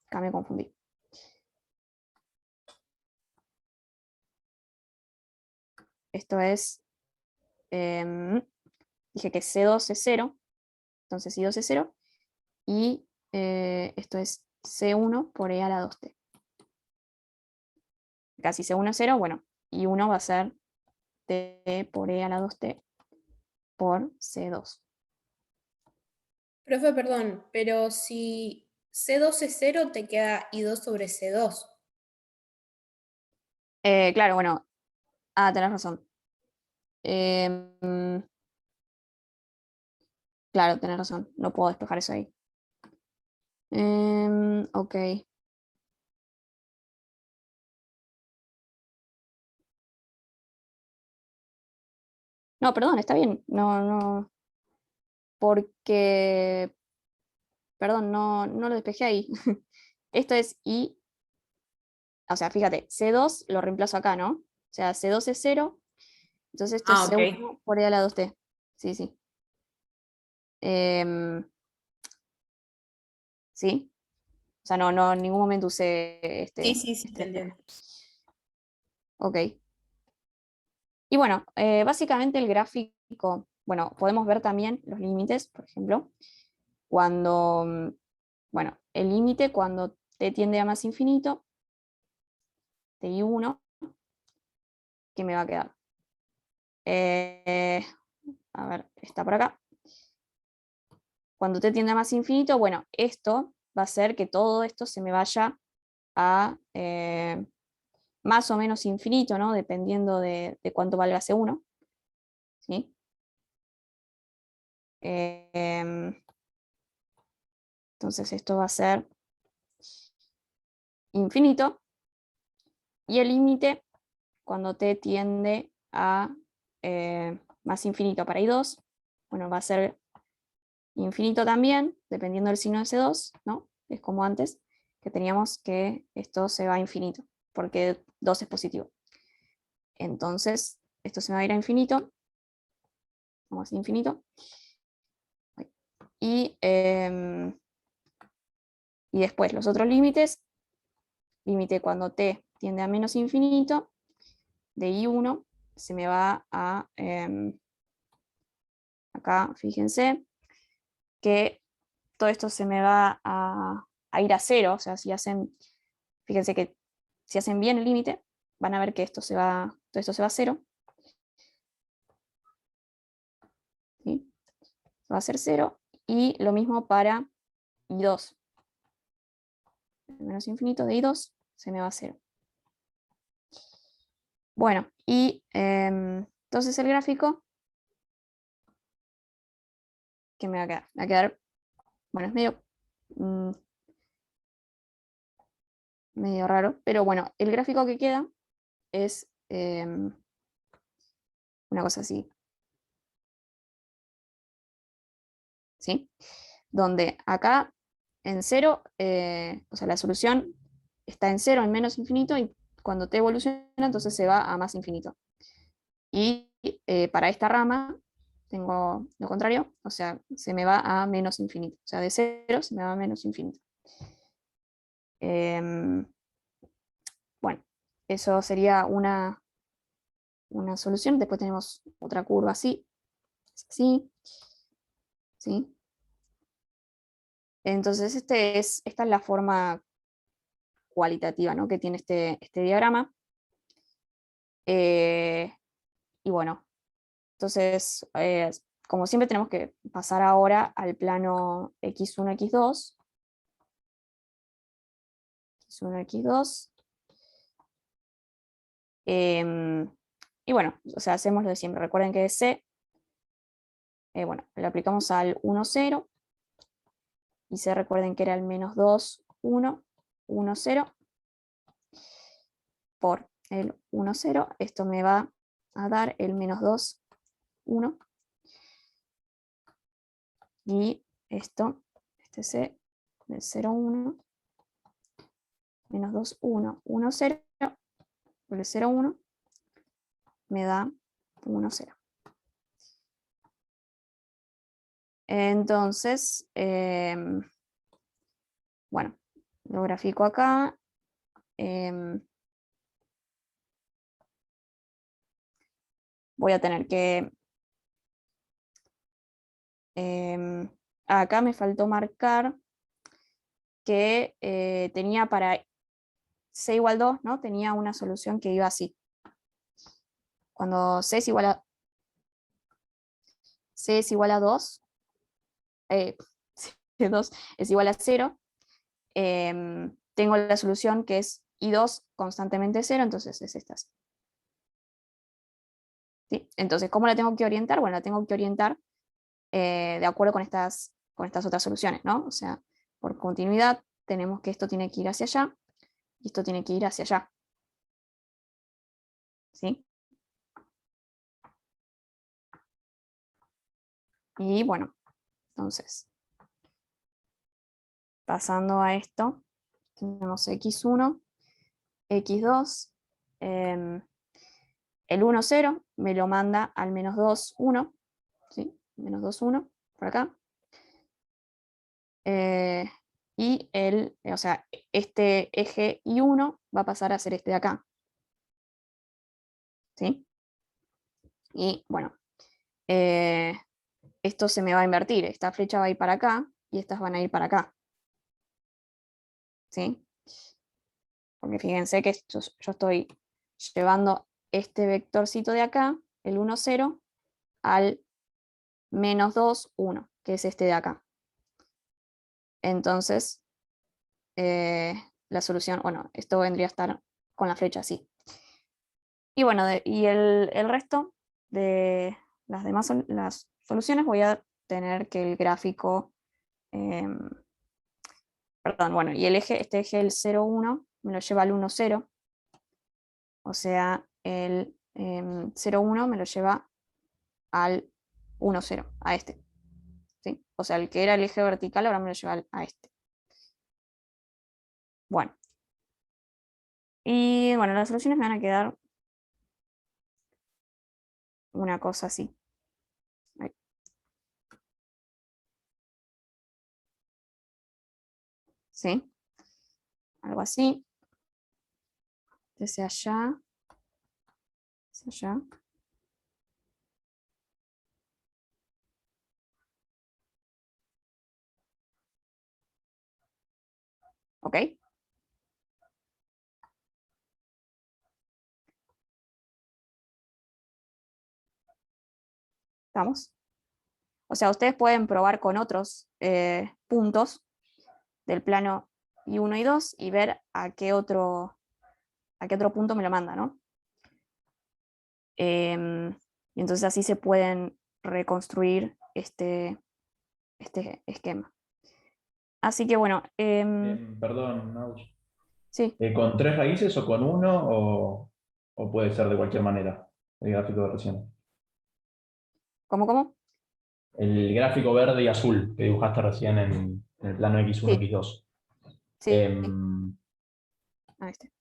acá me confundí. Esto es, dije que C2 es 0, entonces I2 es 0, y esto es C1 por e a la 2t. Acá si C1 es 0, bueno, I1 va a ser t por e a la 2t por C2.
Profe, perdón, pero si C2 es 0, te queda I2 sobre C2.
Claro, bueno, tenés razón. Em, claro, tenés razón, no puedo despejar eso ahí. Ok. No, perdón, está bien. No, no. Porque, perdón, no lo despejé ahí. Esto es I, o sea, fíjate, C2 lo reemplazo acá, ¿no? O sea, C2 es 0, entonces esto es
Ah, ok.
C1 por e a la 2t. Sí, sí. ¿Sí? O sea, no, en ningún momento usé
Sí, sí, sí,
este
te
despeje.
entiendo.
Ok. Y bueno, básicamente el gráfico, bueno, podemos ver también los límites, por ejemplo, cuando, bueno, el límite cuando t tiende a más infinito, ti1, ¿qué me va a quedar? A ver, está por acá. Cuando t tiende a más infinito, bueno, esto va a hacer que todo esto se me vaya a más o menos infinito, ¿no? Dependiendo de cuánto valga C1. ¿Sí? Entonces esto va a ser infinito. Y el límite, cuando t tiende a más infinito para I2, bueno, va a ser infinito también, dependiendo del signo de C2, ¿no? Es como antes, que teníamos que esto se va a infinito, porque 2 es positivo. Entonces, esto se me va a ir a infinito. Vamos a infinito. Y después los otros límites, límite cuando t tiende a menos infinito, de I1 se me va a, acá fíjense, que todo esto se me va a ir a 0, o sea, si hacen, fíjense que si hacen bien el límite, van a ver que esto todo esto se va a 0. ¿Sí? Va a ser 0, y lo mismo para I2. Menos infinito de I2 se me va a 0. Bueno, y entonces el gráfico, ¿qué me va a quedar? Me va a quedar, bueno, es medio raro, pero bueno, el gráfico que queda es una cosa así. ¿Sí? Donde acá en 0, o sea, la solución está en 0, en menos infinito, y cuando t evoluciona, entonces se va a más infinito. Y para esta rama tengo lo contrario, o sea, se me va a menos infinito. O sea, de 0 se me va a menos infinito. Bueno, eso sería una solución. Después tenemos otra curva así, así, ¿sí? Entonces, esta es la forma cualitativa, ¿no?, que tiene este diagrama. Y bueno, entonces, como siempre, tenemos que pasar ahora al plano x1, x2. x1, x2. Y bueno, o sea, hacemos lo de siempre. Recuerden que de C, bueno, le aplicamos al 1, 0. Y C, recuerden que era el menos 2, 1, 1, 0. Por el 1, 0. Esto me va a dar el menos 2, 1. Y esto, este C, del 0, 1. Menos 2, 1, 1, 0. Por el 0, 1. Me da 1, 0. Entonces, bueno, lo grafico acá. Voy a tener que... acá me faltó marcar que tenía para C igual 2, ¿no? Tenía una solución que iba así. Cuando C es igual a 2, C2 es igual a 0, tengo la solución que es I2 constantemente 0, entonces es esta. ¿Sí? Entonces, ¿cómo la tengo que orientar? Bueno, la tengo que orientar de acuerdo con estas otras soluciones, ¿no? O sea, por continuidad tenemos que esto tiene que ir hacia allá y esto tiene que ir hacia allá. ¿Sí? Y bueno, entonces, pasando a esto, tenemos x1, x2, el 1, 0 me lo manda al menos 2, 1, ¿sí? Menos 2, 1, por acá. Y o sea, este eje I1 va a pasar a ser este de acá. ¿Sí? Y bueno, esto se me va a invertir. Esta flecha va a ir para acá y estas van a ir para acá. ¿Sí? Porque fíjense que yo estoy llevando este vectorcito de acá, el 1, 0, al menos 2, 1, que es este de acá. Entonces, la solución, bueno, esto vendría a estar con la flecha así. Y bueno, y el resto de las demás las soluciones voy a tener que el gráfico, perdón, bueno, y este eje, el 0, 1, me lo lleva al 1, 0. O sea, el 0, 1 me lo lleva al 1, 0, a este. ¿sí? O sea, el que era el eje vertical ahora me lo lleva a este. Bueno. Y bueno, las soluciones me van a quedar una cosa así. Ahí. ¿Sí? Algo así. Desde allá. Hacia allá. ¿Ok? ¿Estamos? O sea, ustedes pueden probar con otros puntos del plano I1 y 2 y ver a qué otro punto me lo manda, ¿no? Y entonces así se pueden reconstruir este esquema. Así que bueno,
Perdón, Naus.
sí,
¿Con tres raíces o con uno o puede ser de cualquier manera el gráfico de recién?
¿cómo?
El gráfico verde y azul que dibujaste recién en el plano X1,
Sí,
X2.
sí. Este.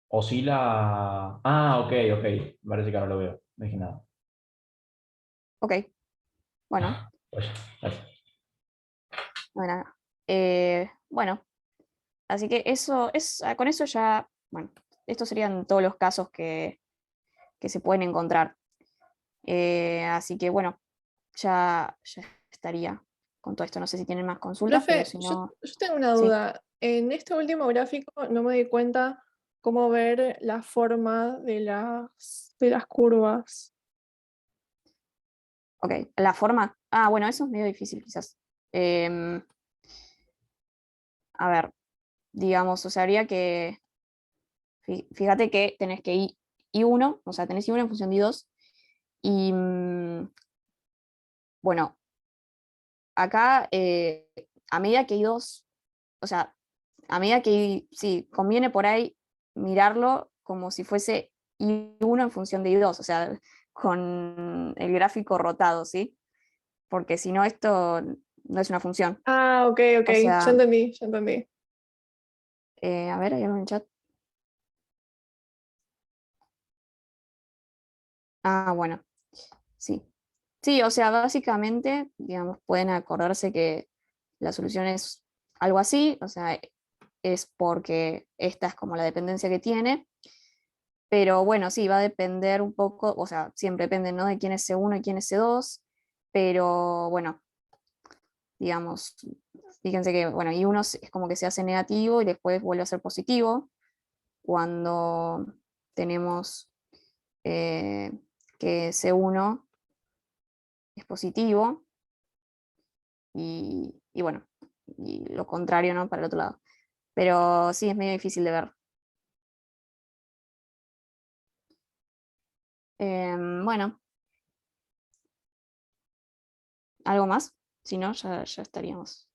Oscila. Ah, ok, ok. Parece que ahora lo veo. No dije nada.
Ok, bueno,
Pues, gracias.
bueno, bueno, así que con eso ya, bueno, estos serían todos los casos que se pueden encontrar. Así que bueno, ya estaría con todo esto. No sé si tienen más consultas, pero
Profe,
si
yo,
no,
yo tengo una
sí.
duda. En este último gráfico no me di cuenta cómo ver la forma de las curvas.
Ok, la forma. Ah, bueno, eso es medio difícil quizás. Em, a ver, digamos, o sea, habría que. Fíjate que tenés que I1, o sea, tenés I1 en función de I2. Y bueno, acá a medida que I2, o sea, a medida que sí, conviene por ahí mirarlo como si fuese I1 en función de I2, o sea, con el gráfico rotado, ¿sí? Porque si no, esto no es una función.
Ah, ok,
O
ya
sea,
entendí, ya entendí.
a ver, hay algo en el chat. Ah, bueno, sí. Sí, o sea, básicamente, digamos, pueden acordarse que la solución es algo así, o sea, es porque esta es como la dependencia que tiene, pero bueno, sí, va a depender un poco, o sea, siempre depende, ¿no? De quién es C1 y quién es C2, pero bueno, digamos, fíjense que, bueno, y uno es como que se hace negativo y después vuelve a ser positivo cuando tenemos que C1 es positivo y bueno, y lo contrario, ¿no? Para el otro lado. Pero sí, es medio difícil de ver. Bueno, ¿algo más? Si no, ya estaríamos.